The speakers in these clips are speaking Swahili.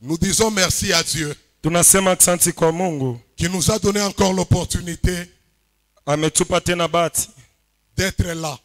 Nous disons merci à Dieu Tunasema asante kwa Mungu qui nous a donné encore l'opportunité ametupa tena bahati d'être là.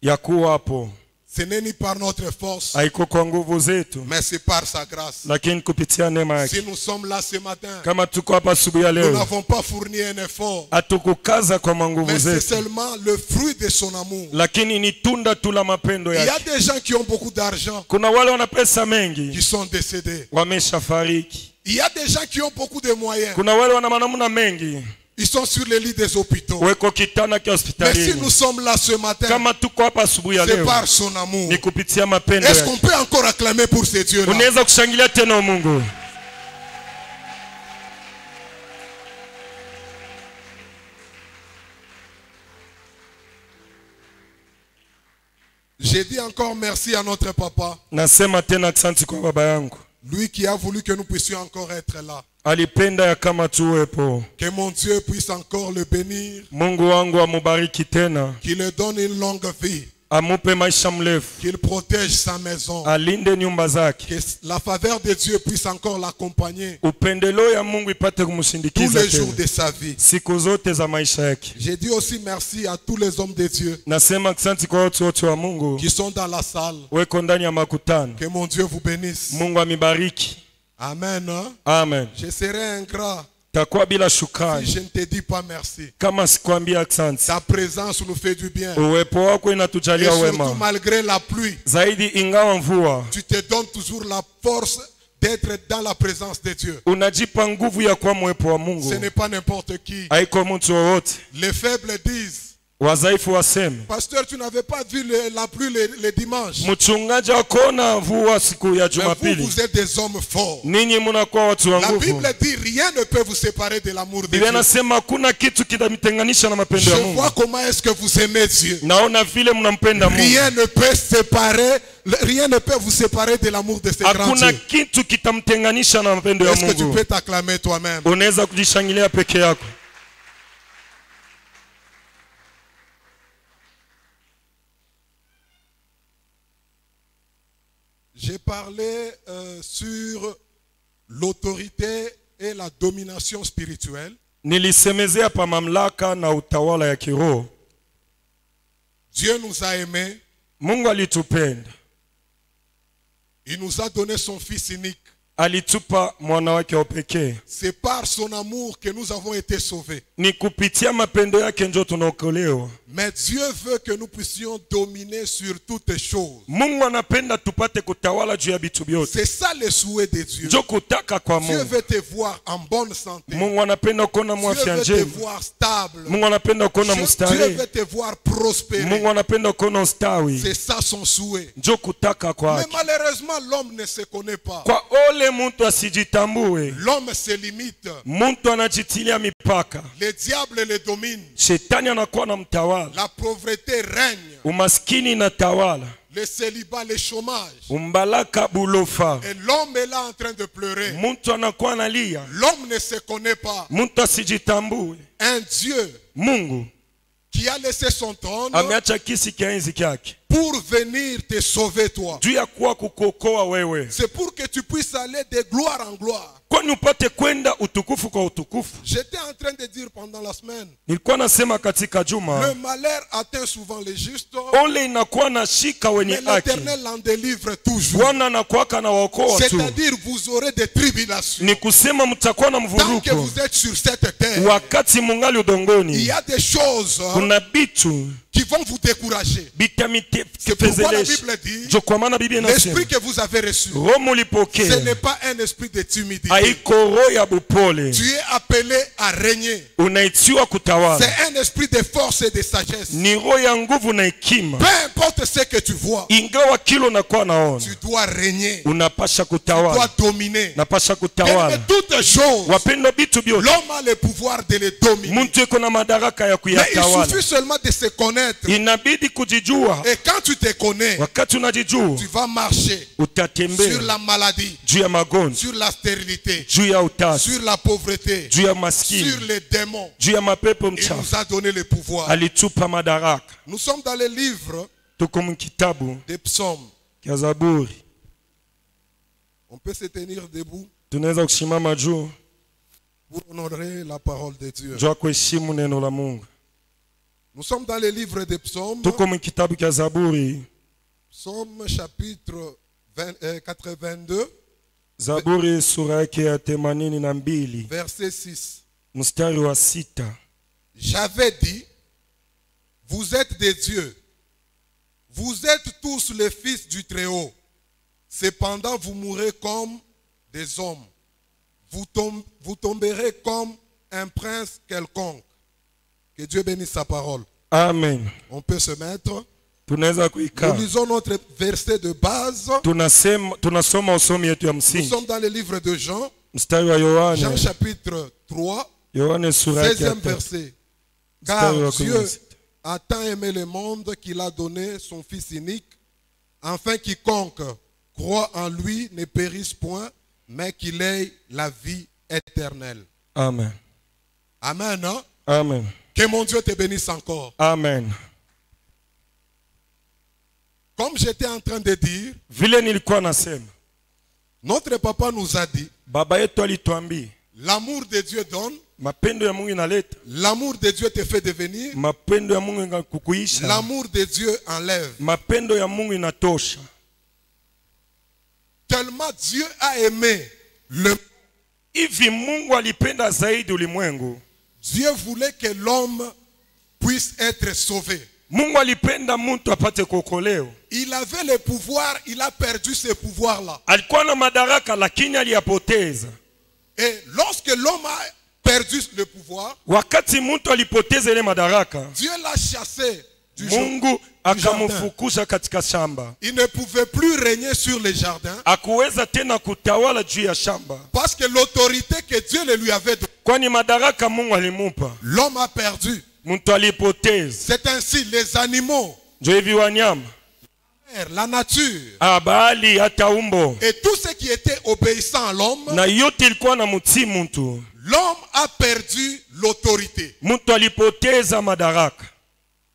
ya kuwa hapo. Ce n'est ni par notre force, Haiko kwa nguvu zetu, mais c'est par sa grâce. lakini kupitia neema yake. Si nous sommes là ce matin, Kama tuko hapa asubuhi ya nous leo, n'avons pas fourni un effort, hatukukaza kwa manguvu mais c'est zetu, seulement le fruit de son amour. lakini ni tunda tu la mapendo Il y a yake. des gens qui ont beaucoup d'argent, Kuna wale wana pesa qui mengi sont décédés. wameshafariki. Il y a des gens qui ont beaucoup de moyens, Kuna wale wana manamuna mengi ils sont sur les lits des hôpitaux. weko kitana kia Mais si hospitalini. nous sommes là ce matin, Kama tuko hapa asubuhi ya c'est leo, par son amour. ni kupitia mapendo Est-ce yake. qu'on peut encore acclamer pour ces dieux-là? Unaweza kushangilia tena Mungu. J'ai dit encore merci à notre papa, Nasema tena asante kwa baba yangu. lui qui a voulu que nous puissions encore être là. Alipenda ya kama tuwepo. Que mon Dieu puisse encore le bénir, Mungu wangu amubariki tena, qu'il lui donne une longue vie, amupe maisha mrefu, qu'il protège sa maison, alinde nyumba zake. que la faveur de Dieu puisse encore l'accompagner Upendelo ya Mungu ipate tous kumshindikiza les jours tena de sa vie. siku zote za maisha yake. J'ai dit aussi merci à tous les hommes de Dieu Nasema asante kwa watu wote wa Mungu qui sont dans la salle. weko ndani ya makutano. Que mon Dieu vous bénisse. Mungu amibariki. Amen. Hein? Amen. Je serai ingrat Takuwa bila si shukrani je ne te dis pas merci. kama sikwambia asante. Ta présence nous fait du bien. Uwepo wako Et inatujalia surtout wema. malgré la pluie, Zaidi ingawa mvua, tu te donnes toujours la force d'être dans la présence de Dieu. unajipa nguvu ya kuwa mwepo wa Ce Mungu. n'est pas n'importe qui. Haiko mtu wowote. Les faibles disent, Wazaifu waseme, pasteur, tu n'avais pas vu la pluie le dimanche. mchungaji akuona mvua siku ya Mais vous, Jumapili. vous êtes des hommes forts. Ninyi mnakuwa watu wa La nguvu. Bible dit, rien ne peut vous séparer de l'amour de Biblia Dieu. inasema hakuna kitu kitamtenganisha na mapendo Je ya Mungu. vois comment est-ce que vous aimez Dieu. Naona vile mnampenda Mungu. Rien ne peut vous séparer de l'amour de ce grand Hakuna Dieu. kitu kitamtenganisha na mapendo ya Est-ce que tu Mungu. peux t'acclamer toi-même? Unaweza kujishangilia peke yako. J'ai parlé sur l'autorité et la domination spirituelle. Nilisemezea pa mamlaka na utawala ya kiroho. Dieu nous a aimés. Mungu alitupenda. Il nous a donné son Fils unique. Alitupa mwana wake wa pekee. C'est par son amour que nous avons été sauvés. Ni kupitia mapendo yake ndio tunaokolewa. Mais Dieu veut que nous puissions dominer sur toutes choses. Mungu anapenda tupate kutawala juu ya vitu vyote. C'est ça le souhait de Dieu. Ndio kutaka kwa Dieu Mungu. veut te voir en bonne santé. Mungu anapenda kuona Dieu mwafya veut te njema. voir stable. Mungu anapenda kuona Dieu mstari. veut te voir prospérer. Mungu anapenda kuona ustawi. C'est ça son souhait. Ndio kutaka Mais kwake. malheureusement, l'homme ne se connaît pas. Kwa ole mtu asijitambue, L'homme se limite. mtu anajitilia mipaka. Le diable le domine. Shetani anakuwa na mtawala. La pauvreté règne. Umaskini na tawala. Le célibat, le chômage. Umbalaka bulofa. Et l'homme est là en train de pleurer. Mtu anakuwa analia. L'homme ne se connaît pas. Mtu asijitambue. Un Dieu Mungu qui a laissé son trône ameacha kisi kia enzi kyake pour venir te sauver toi. juu ya kuwa kukuokoa wewe, C'est pour que tu puisses aller de gloire en gloire. kwani upate kwenda utukufu kwa utukufu. J'étais en train de dire pendant la semaine, Nilikuwa nasema katika le juma, malheur atteint souvent les justes, ole inakuwa na shika wenye mais haki, l'Éternel en délivre toujours. Bwana anakuwaka na waokoa tu. C'est-à-dire vous aurez des tribulations. Ni kusema mtakuwa na Tant que mvuruko vous êtes sur cette terre, wakati mungali il udongoni. y a des choses Kuna bitu qui vont vous décourager. C'est pourquoi la bitamitefelelesha Bible dit, jo, kwa maana Biblia l'esprit inasema que vous avez reçu, roho ce mulipokea n'est pas un esprit de timidité. haiko roho ya bupole, Tu es appelé à régner. unaitiwa kutawala. C'est un esprit de force et de sagesse. Ni roho ya nguvu na hekima. Peu importe ce que tu vois, Ingawa kilo nakuwa naona, tu dois régner. unapasha Tu dois kutawala, dominer. napasha Mais kutawala. toutes choses, Wapenda bitu vyote, l'homme a le pouvoir de les dominer. mtu eko na madaraka ya Mais il kuyatawala. suffit seulement de se connaître. Inabidi kujijua. Et quand tu te connais, Wakati unajijua, tu vas marcher sur utatembea la maladie, juu ya magonjwa, sur la stérilité, juu ya utasi, sur la pauvreté, juu ya sur maskini, les démons. juu ya mapepo Il mchafu. nous a donné le pouvoir. Alitupa madaraka. Nous sommes dans le livre Tuko mkitabu des psaumes. kya Zaburi. On peut se tenir debout Tunaweza kusimama juu pour honorer la parole de Dieu. juu ya kuheshimu neno la Mungu. Nous sommes dans le livre des psaumes. Tuko mu kitabu cha Zaburi. Psaume chapitre 82. Zaburi sura yake ya 82 verset 6. mstari wa 6. J'avais dit, vous êtes des dieux. Vous êtes tous les fils du Très-Haut. Cependant, vous mourrez comme des hommes. Vous tomberez comme un prince quelconque. Que Dieu bénisse sa parole. Amen. On peut se mettre. Tunaweza kuikaa. Nous lisons notre verset de base. Tunasoma usomi yetu ya Nous msingi. sommes dans le livre de Jean. Mstari wa Jean Yohane. chapitre 3. Yohane sura yake ya 16e 3. verset. Car Mstari wa Dieu 16. a tant aimé le monde qu'il a donné son Fils unique, afin quiconque croit en lui ne périsse point, mais qu'il ait la vie éternelle. Amen. Amen. Hein? Amen. Que mon Dieu te bénisse encore. Amen. Comme j'étais en train de dire, Vile nilikuwa nasema, notre papa nous a dit, baba yetu alituambia, l'amour de Dieu donne, mapendo ya Mungu inaleta, l'amour de Dieu te fait devenir, mapendo ya Mungu inakukuisha, l'amour de Dieu enlève. mapendo ya Mungu inatosha. Tellement Dieu a aimé le Hivi Mungu alipenda zaidi ulimwengu. Dieu voulait que l'homme puisse être sauvé. Mungu alipenda mtu apate kuokolewa. Il avait le pouvoir, il a perdu ce pouvoir-là. Alikuwa na madaraka lakini aliyapoteza. Et lorsque l'homme a perdu le pouvoir, Wakati mtu alipoteza ile madaraka, Dieu l'a chassé du Mungu jardin. akamfukusha katika shamba. Il ne pouvait plus régner sur les jardins Hakuweza tena kutawala juu ya shamba. parce que l'autorité que Dieu le lui avait donnée, Kwani madaraka Mungu alimupa. l'homme a perdu. Mtu alipoteza. C'est ainsi les animaux, Ndio hivi wanyama, la nature abali hata umbo et tout ce qui était obéissant à l'homme, na yote ilikuwa na mtii mtu. l'homme a perdu l'autorité. Mtu alipoteza madaraka.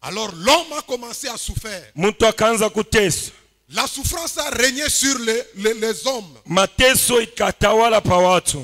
Alors l'homme a commencé à souffrir. Mtu akaanza kuteswa. La souffrance a régné sur les hommes. Mateso ikatawala pa watu.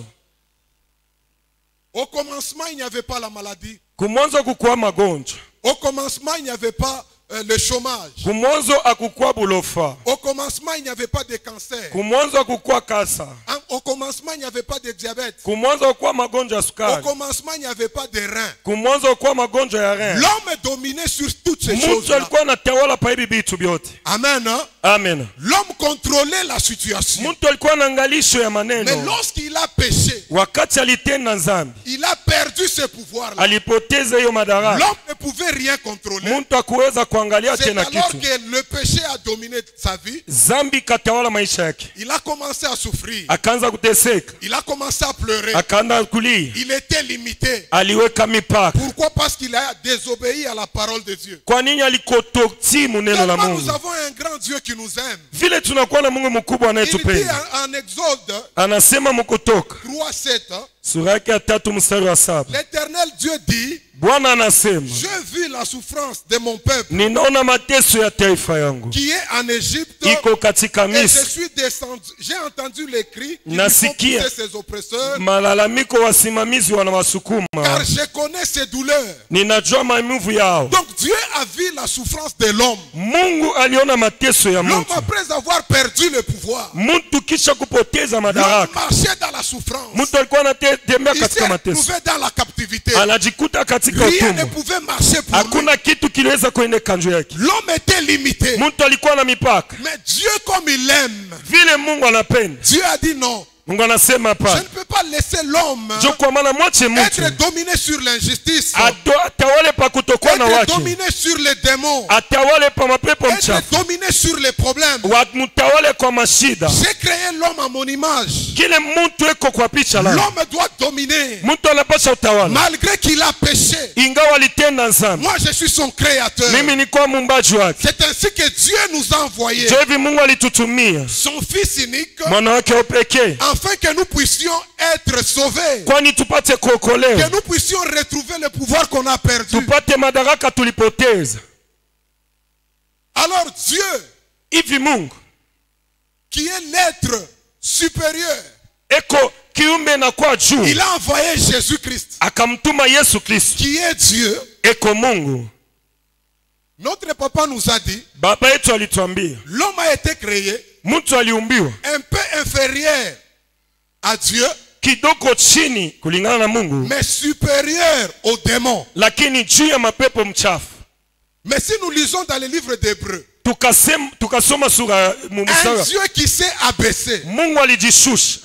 Au commencement, il n'y avait pas la maladie. Kumwanzo kukuwa magonjwa. Au commencement, il n'y avait pas le chômage. Kumwanzo akukuwa bulofa. Au commencement, il n'y avait pas de cancer. Kumwanzo akukuwa kasa. Au commencement, il n'y avait pas de diabète. Kumwanzo akukuwa magonjwa ya Au sukari. commencement, il n'y avait pas de reins. Kumwanzo akukuwa magonjwa ya rein. L'homme dominait sur toutes ces Mtu choses-là. alikuwa anatawala pa hivi vitu vyote. Amen. Hein? Amen. L'homme contrôlait la situation. Mtu alikuwa na angalisho ya Mais maneno. lorsqu'il a péché, Wakati alitenda dhambi, il a perdu ce pouvoir-là. alipoteza hiyo madaraka. L'homme ne pouvait rien contrôler. Mtu hakuweza kuangalia C'est tena alors kitu. que le péché a dominé sa vie. Dhambi katawala maisha yake. Il a commencé à souffrir. Akaanza kuteseka. Il a commencé à pleurer. Akaanza kulia. Il était limité. Aliweka mipaka. Pourquoi? Parce qu'il a désobéi à la parole de Dieu. Kwa nini alikototii neno la Tellement nous Mungu? avons un grand Dieu qui nous aime. Vile tunakuwa na Mungu mkubwa Il dit anayetupenda. en Exode Anasema mkutoka 3:7, sura yake ya 3 mstari wa 7. l'Éternel Dieu dit, Bwana anasema, j'ai vu la souffrance de mon peuple ninaona mateso ya taifa yangu qui est en Égypte iko katika et je Misri. suis descendu. J'ai entendu les cris qui lui font Nasikia pousser ses oppresseurs, malalamiko wasimamizi wanawasukuma. car je connais ses douleurs. Ninajua maumivu yao. Donc Dieu a vu la souffrance de l'homme. Mungu aliona mateso ya L'homme, mtu. après avoir perdu le pouvoir, Mtu kisha kupoteza l'homme madaraka, marchait dans la souffrance. mtu alikuwa anatembea Il katika s'est mateso, retrouvé dans la captivité. anajikuta katika Rien ne utumwa. pouvait marcher pour lui. Hakuna kitu kiliweza kuendeka juu yake. L'homme était limité. Mtu alikuwa na mipaka. Mais Dieu, comme il aime, Vile Mungu anapenda, Dieu a dit non. Mungu anasema Je hapana. ne peux pas laisser l'homme Jo kwa maana mwache mtu être dominé sur l'injustice, atawale pa kutokuwa na être wake, dominé sur les démons, atawale pa mapepo être mchafu, dominé sur les problèmes. mtawale kwa mashida. J'ai créé l'homme à mon image. Kile mtu eko kwa picha la L'homme doit dominer mtu anapasha utawala, malgré qu'il a péché. ingawa alitenda dhambi. Moi, je suis son créateur. Mimi ni kwa muumbaji wake. C'est ainsi que Dieu nous a envoyé Jo hivi Mungu alitutumia son Fils unique mwana wake wa pekee, afin que nous puissions être sauvés, kwani tupate que kuokolewa, nous puissions retrouver le pouvoir qu'on a perdu. tupate madaraka tulipoteza. Alors Dieu, Hivi Mungu qui est l'être supérieur. eko kiumbe na kwa juu. Il a envoyé Jésus-Christ, Akamtuma Yesu Kristo, qui est Dieu. eko Mungu. Notre papa nous a dit, Baba yetu alituambia l'homme a été créé mtu aliumbiwa un peu inférieur à Dieu, kidogo chini kulingana na Mungu, mais supérieur aux démons. lakini juu ya mapepo mchafu. Mais si nous lisons dans le livre d'Hébreux, Tukasoma sura un mumsara, Dieu qui s'est abaissé, Mungu alijishusha,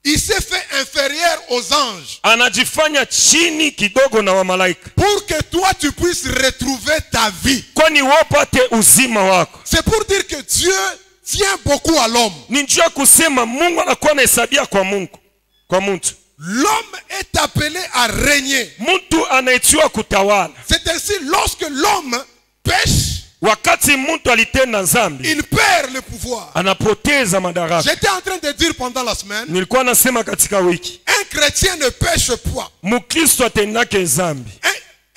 il s'est fait inférieur aux anges anajifanya chini kidogo na wamalaika, pour que toi tu puisses retrouver ta vie. kwani wapate uzima wako. C'est pour dire que Dieu tient beaucoup à l'homme. Ni njia ya kusema Mungu anakuwa anahesabia kwa Mungu, kwa mtu. L'homme est appelé à régner. Mtu anaitiwa kutawala. C'est ainsi, lorsque l'homme pêche, Wakati mtu alitenda dhambi, il perd le pouvoir. anapoteza madaraka. J'étais en train de dire pendant la semaine, Nilikuwa nasema katika wiki, un chrétien ne pêche pas. Mukristo atendake dhambi.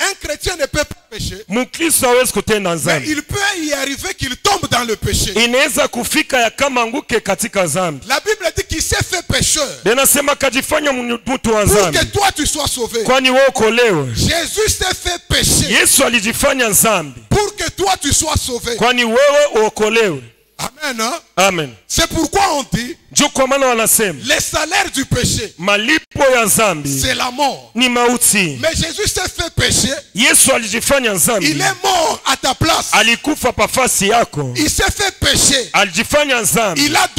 Un chrétien ne peut pas pécher. Mukristo hawezi kutenda Mais dhambi. il peut y arriver qu'il tombe dans le péché. Inaweza kufika ya kama anguke katika dhambi. La Bible dit qu'il s'est fait pécheur Benasema kajifanya mtu wa pour dhambi, que toi tu sois sauvé. kwani wewe ukolewe. Jésus s'est fait pécher Yesu alijifanya dhambi, pour que toi tu sois sauvé. kwani wewe uokolewe. Amen. Hein? Amen. C'est pourquoi on dit, Ndio kwa maana wanasema le salaire du péché, malipo ya dhambi c'est la mort. ni mauti. Mais Jésus s'est fait pécher. Yesu alijifanya Il dhambi, est mort à ta place. alikufa pafasi yako. Il s'est fait pécher. Alijifanya dhambi, Il a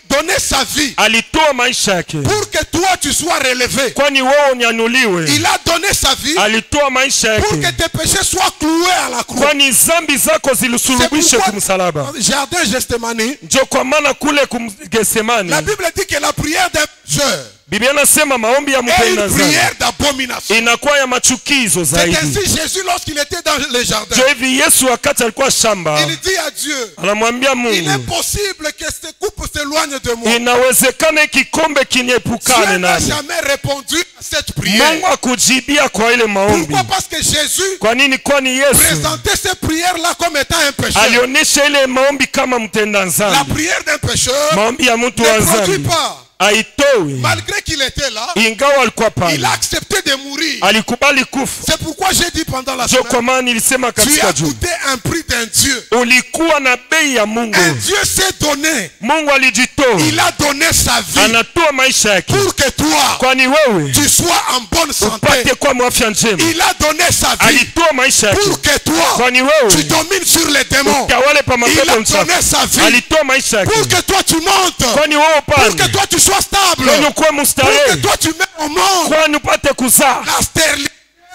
donné sa vie alitoa maisha yake pour que toi tu sois relevé. kwani wewe unyanyuliwe. Il a donné sa vie Alitoa maisha pour que yake tes péchés soient cloués à la croix. kwani dhambi zako C'est zilisulubishwe pourquoi, kumsalaba. Jardin Gethsemane, Ndio kwa maana kule la kumgesemani, Bible dit que la prière d'un pécheur Biblia nasema maombi ya est mpenda une dhambi prière d'abomination. inakuwa ya machukizo C'est zaidi. ainsi Jésus, lorsqu'il était dans le jardin, Ndio hivi Yesu wakati alikuwa shamba, il dit à Dieu, anamwambia il est Mungu, possible que cette coupe s'éloigne de moi. inawezekana kikombe Dieu kiniepukane n'a nami. jamais répondu à cette prière. Mungu akujibia kwa ile maombi. Pourquoi? Parce que Jésus Kwa nini? Kwani Yesu présentait ces prières-là comme étant un pécheur. alionyesha ile maombi kama mtenda La dhambi. prière d'un pécheur Maombi ya mtu wa ne produit dhambi pas. haitoi, Malgré qu'il était là, ingawa alikuwa il pale, a accepté de mourir. alikubali kufa. C'est pourquoi j'ai dit pendant la Ndio semaine, kwa maana nilisema tu katika as juu, coûté un prix d'un Dieu. ulikuwa na bei ya Mungu. Un Dieu s'est donné. Mungu alijitoa, Il a donné sa vie anatoa maisha yake pour que toi, kwani wewe tu sois en bonne santé. upate kwa mwafya njema. Il a donné sa vie Alitoa maisha yake pour que toi, kwani tu wewe domines sur les démons. utawale pa Il a mapepo mchafu. donné sa vie Alitoa maisha yake pour que toi tu montes, kwani wewe pour que upande, toi tu sois stable, kwani ukuwe pour que mustarehe, toi tu mets au monde. kwani upate kuzaa. La stérilité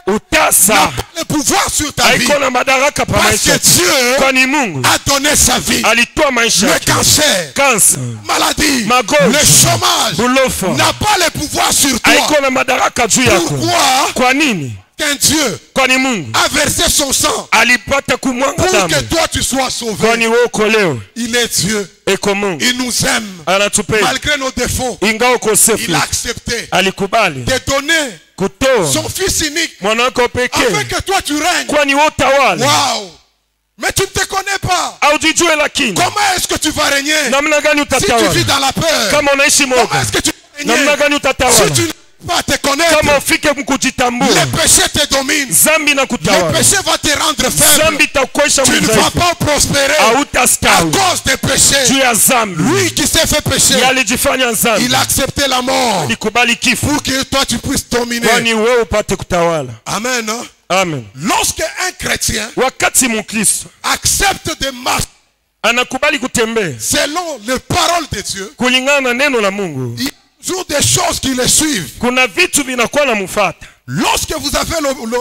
n'a Utasa pas le pouvoir sur ta vie haiko na madaraka pa parce maisha, que Dieu kwani Mungu a donné sa vie. alitoa maisha Le yake. cancer, Kansa, maladie, magonjwa, le chômage bulofa n'a pas le pouvoir sur toi. haiko na madaraka juu yako. Pourquoi? Kwa nini? Qu'un Dieu Kwani Mungu a versé son sang alipata kumwanga pour que damu toi tu sois sauvé. kwani wewe ukolewe. Il est Dieu. Eko Mungu Il nous aime. anatupenda Malgré nos défauts, ingawa ukosefu, il a accepté alikubali de donner kutoa son fils unique mwana wako afin pekee que toi tu règnes. kwani wewe utawale. Waouh! Mais tu ne te connais pas. Haujijue, lakini Comment est-ce que tu vas régner namna gani si tu vis utatawala? dans la peur? Kama unaishi Comment moga, est-ce que tu vas namna régner gani si utatawala? tu ne pas te connaître? Kama ufike mkujitambua, Le péché te domine. zambi na Le kutawala, péché va te rendre faible. zambi itakuesha Tu ne vas mdhaifu, pas prospérer à hautastawi cause des péchés. juu ya zambi. Lui qui s'est fait pécher, Yeye alijifanya zambi, il a accepté la mort alikubali kifo pour que toi tu puisses dominer. kwani wewe upate kutawala. Amen. Hein? Amen. Lorsque un chrétien Wakati Mkristo accepte de marcher anakubali kutembea selon les paroles de Dieu, kulingana na neno la Mungu, il y a toujours des choses qui le suivent. kuna vitu vinakuwa na mufata. Lorsque vous avez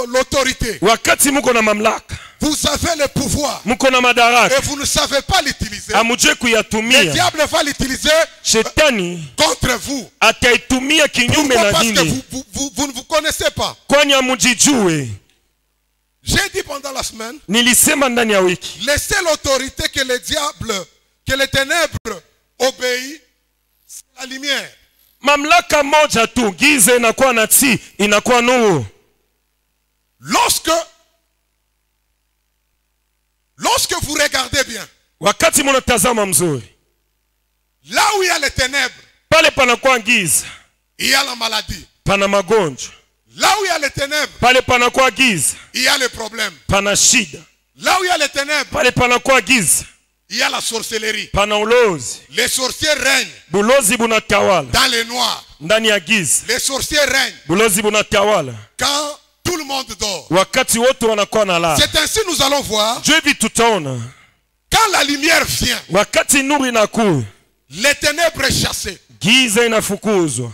l'autorité, Wakati muko na mamlaka, vous avez le pouvoir muko na madaraka, et vous ne savez pas l'utiliser, amujue le kuyatumia, diable va l'utiliser shetani contre vous. ataitumia kinyume Pourquoi? na Parce que nini? vous ne vous connaissez pas. Kwani amujijue. J'ai dit pendant la semaine, Nilisema ndani ya wiki, laissez l'autorité que le diable, que les ténèbres obéissent, c'est la lumière. mamlaka moja tu, giza inakuwa na tii, inakuwa nuru. Lorsque vous regardez bien, Wakati munatazama mzuri, Là où il y a les ténèbres, pale panakuwa giza il y a la maladie. pana magonjwa. Là où il y a les ténèbres, Pale panakuwa giza il y a les problèmes. pana shida. Là où il y a les ténèbres, Pale panakuwa giza il y a la sorcellerie. pana ulozi. Les sorciers règnent Bulozi bunatawala dans les noirs. ndani ya giza. Les sorciers règnent Bulozi bunatawala quand tout le monde dort. wakati wote wanakuwa na lala. C'est ainsi nous allons voir, Juu hivi tutaona quand la lumière vient, wakati nuru inakuja, les ténèbres chassées. giza inafukuzwa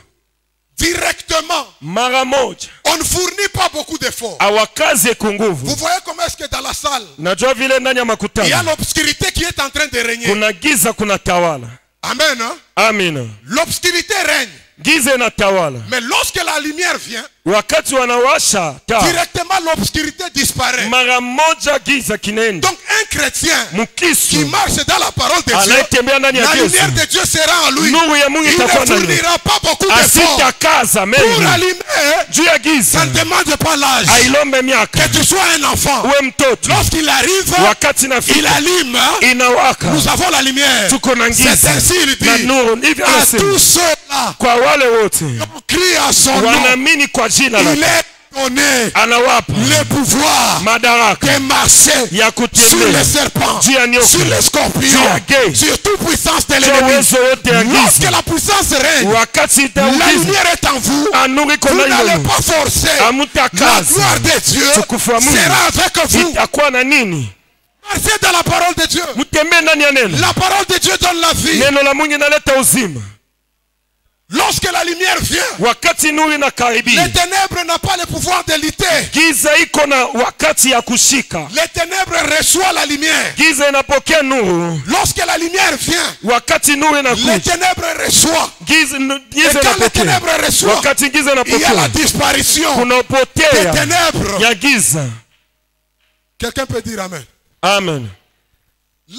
Directement, mara moja. on ne fournit pas beaucoup d'efforts. Awakaze kwa Vous nguvu. voyez comment est-ce que dans la salle, Najua vile ndani ya il y a makutano l'obscurité qui est en train de régner. kuna giza, kuna tawala. Amen. Hein? Amina. L'obscurité règne. Giza inatawala. Mais lorsque la lumière vient, Wakati wanawasha taa, directement l'obscurité disparaît. mara moja giza kinaenda. Donc un chrétien qui Mkristo marche dans la parole de Dieu, anayetembea ndani ya la Yesu, lumière de Dieu sera en lui. nuru ya Mungu Il ne itakuwa ndani. fournira pas beaucoup d'efforts. Asitakaza Pour mengi allumer, juu ya ça giza. ne demande pas l'âge. Ailombe miaka. Que tu sois un enfant. Uwe mtoto. Lorsqu'il arrive, Wakati il nafika allume. inawaka. Nous avons la lumière. Tuko na C'est giza ainsi il na dit. nuru. Ndivyo À anasema. tous ceux-là, Kwa wale wote on crie à son nom. wanaamini kwa jina Il lake, est donné anawapa le pouvoir madaraka de marcher ya sur kutembea les serpents, juu ya nyoka, sur les scorpions, juu ya gei, sur toute puissance de juu ya l'ennemi. uwezo wote ya Lorsque giza. la puissance règne, Wakati la itagiza lumière est en vous. anuru iko Vous ndani n'allez yenu, pas forcer. La hamutakaza. gloire de Dieu Tukufu wa Mungu sera avec vous. itakuwa na nini? Marchez dans la parole de Dieu. Mtembee ndani ya neno. La parole de Dieu donne la vie. Neno la Mungu inaleta uzima. Lorsque la lumière vient, Wakati nuru les inakaribia, ténèbres n'ont pas le pouvoir de lutter. giza iko na wakati ya kushika. Les ténèbres reçoivent la lumière. Giza inapokea nuru. Lorsque la lumière vient, Wakati nuru les inakuja, ténèbres reçoivent. giza Et quand les inapokea. ténèbres reçoivent, Wakati giza il y a la inapokea, disparition kuna des upotea ténèbres. ya giza. Quelqu'un peut dire Amen. Amen.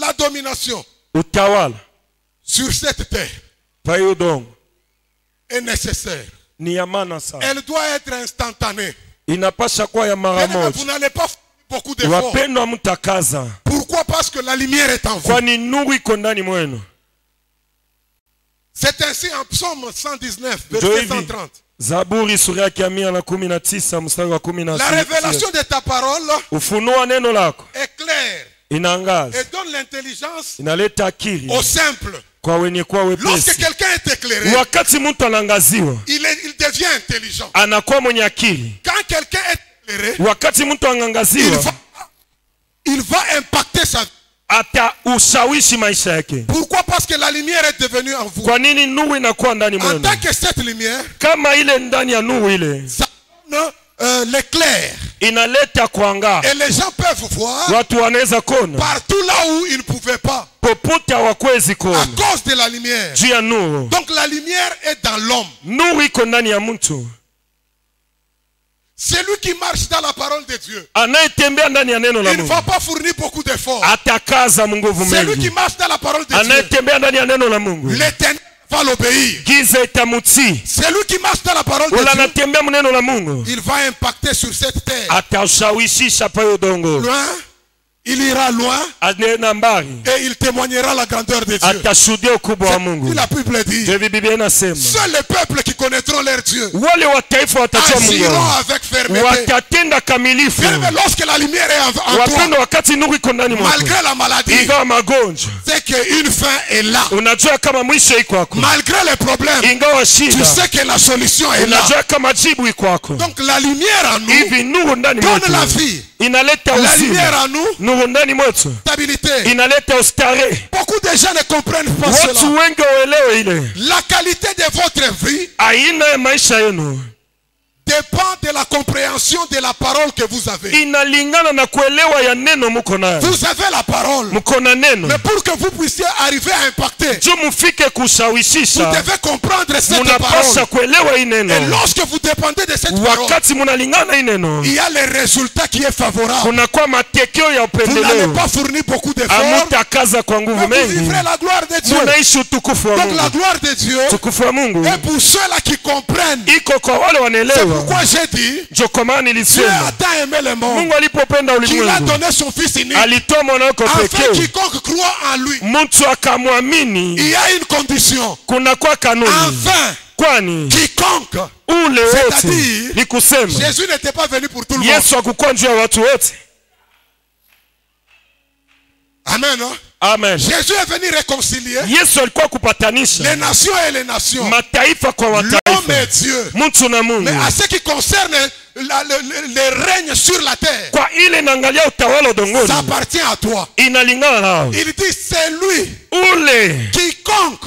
La domination Utawala sur cette terre pa hiyo udongo est nécessaire. ni ya maana sana, Elle doit être instantanée. inapasha kuwa ya mara Bien-aimés, vous moja. n'allez pas faire beaucoup d'efforts. Wapendwa, mtakaza, Pourquoi? Parce que la lumière est en vous. kwani nuru iko ndani mwenu. C'est ainsi en Psaume 119, Ndio verset hivi 130. Zaburi sura yake ya 119 mstari wa La 16. révélation de ta parole Ufunuo wa neno lako est claire inaangaza, et donne l'intelligence inaleta akili au simple. kwa wenye kuwa Lorsque wepesi. quelqu'un est éclairé, Wakati mtu anaangaziwa il devient intelligent. anakuwa mwenye akili. Quand quelqu'un est éclairé, Wakati mtu anaangaziwa il va impacter sa vie. ata ushawishi maisha yake. Pourquoi? Parce que la lumière est devenue en vous. Kwa nini nuru inakuwa ndani En mwenu? tant que cette lumière, Kama ile ndani ya nuru ile ça donne l'éclair. inaleta kuangaa, Et les gens peuvent voir watu wanaweza kona partout là où ils ne pouvaient pas, popote hawakwezi à kona cause de la lumière. juu ya nuru. Donc la lumière est dans l'homme. Nuru iko ndani ya mtu Celui qui marche dans la parole de Dieu, anayetembea ndani ya neno la il ne Mungu va pas fournir beaucoup d'efforts. atakaza nguvu Celui qui mengi. marche dans la parole de Dieu, Anayetembea ndani ya neno la Mungu l'éternel va l'obéir. giza itamutii. Celui qui marche dans la parole de Ule Dieu, anatembea mneno la Mungu il va impacter sur cette terre. atashawishisha pa hiyo udongo, Loin, il ira loin anena mbali, et il témoignera la grandeur de Dieu. atashuhudia ukubwa wa Mungu. La Bible dit, Je Biblia inasema seuls les peuples qui connaîtront leur Dieu wale wa taifa watajua Mungu agiront wao, avec fermeté. watatenda kamilifu. Bien, mais lorsque la lumière est en toi, Wapendwa, wakati nuru iko ndani mwako, malgré la maladie, ingawa magonjwa, c'est qu'une fin est là. unajua kama mwisho iko kwako. Malgré les problèmes, Ingawa tu shida, sais que la solution est là. unajua kama jibu iko kwako. Donc la lumière en nous Hivi nuru ndani donne mwetu la vie. inaleta La lumière uzima. en nous, Nuru ndani mwetu stabilité. inaleta ustare. Beaucoup de gens ne comprennent pas Watu cela. wengi waelewe ile La qualité de votre vie aina ya maisha yenu dépend de la compréhension de la parole que vous avez. inalingana na kuelewa ya neno muko nayo. Vous avez la parole. Muko na neno, Mais pour que vous puissiez arriver à impacter, juu mufike vous kushawishisha, devez comprendre cette munapasha parole. kuelewa hii Et neno. lorsque vous dépendez de cette parole, Wakati munalingana hii neno, il y a le résultat qui est favorable. kunakuwa matekeo ya Vous n'allez upendeleo. pas fournir beaucoup d'efforts, Amutakaza kwa nguvu mais vous mengi, vivrez la gloire de Dieu. munaishi utukufu wa Donc la Mungu. gloire de Dieu Utukufu wa Mungu est pour ceux-là qui comprennent. iko kwa wale C'est pour wanaelewa, pourquoi j'ai dit, Ndio kwa maana Dieu nilisema a tant aimé le monde Mungu alipopenda qu'il a ulimwengu donné son Fils unique, alitoa mwana wake afin pekee, quiconque croit en lui. mtu akamwamini. Il y a une condition. Kunakuwa kanuni, Enfin, kwani quiconque. ule wote C'est-à-dire, ni kusema Jésus n'était pas venu pour tout le monde. Yesu hakukuwa juu ya watu wote. Amen. Non? Amen. Jésus est venu réconcilier Yesu alikuwa kupatanisha les nations et les nations. mataifa kwa L'homme mataifa, et Dieu. mtu na Mungu. Mais à ce qui concerne les règnes sur la terre, Kwa ile naangalia utawala udongoni, ça appartient à toi. inalingana nao. Il dit, c'est lui, Ule quiconque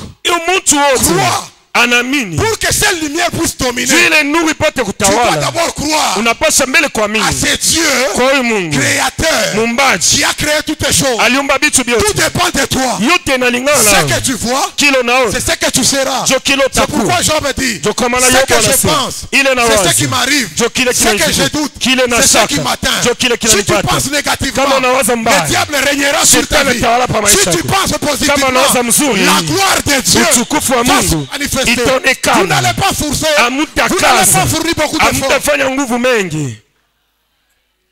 mtu wote croit, anaamini, pour que cette lumière puisse dominer. juu ile nuru ipate Tu dois kutawala, d'abord croire unapasha mbele kuamini à ce Dieu kwa huyu Mungu créateur mumbaji qui a créé toutes les choses. aliumba vitu Tout vyote, dépend de toi. yote inalingana Ce nao. que tu vois, Kilo naona c'est ce que tu seras. ndio kilo C'est pourquoi takuwa. Job dit, Ndio kwa maana ce Yobu que je anasema pense, ile c'est ce nawaza qui m'arrive. ndio kile Ce que je kinanijia, doute, kile na c'est ce shaka qui m'atteint. ndio kile Si tu kinanipata. penses négativement, Kama unawaza le mbaya, diable régnera sur ta Shetani vie. atawala pa maisha Si tu yako. penses Kama positivement, unawaza mzuri, la gloire de Dieu utukufu wa va se Mungu manifester. itaonekana. Vous n'allez pas forcer, vous n'allez Hamutakaza, pas fournir beaucoup d'efforts. hamtafanya nguvu mengi.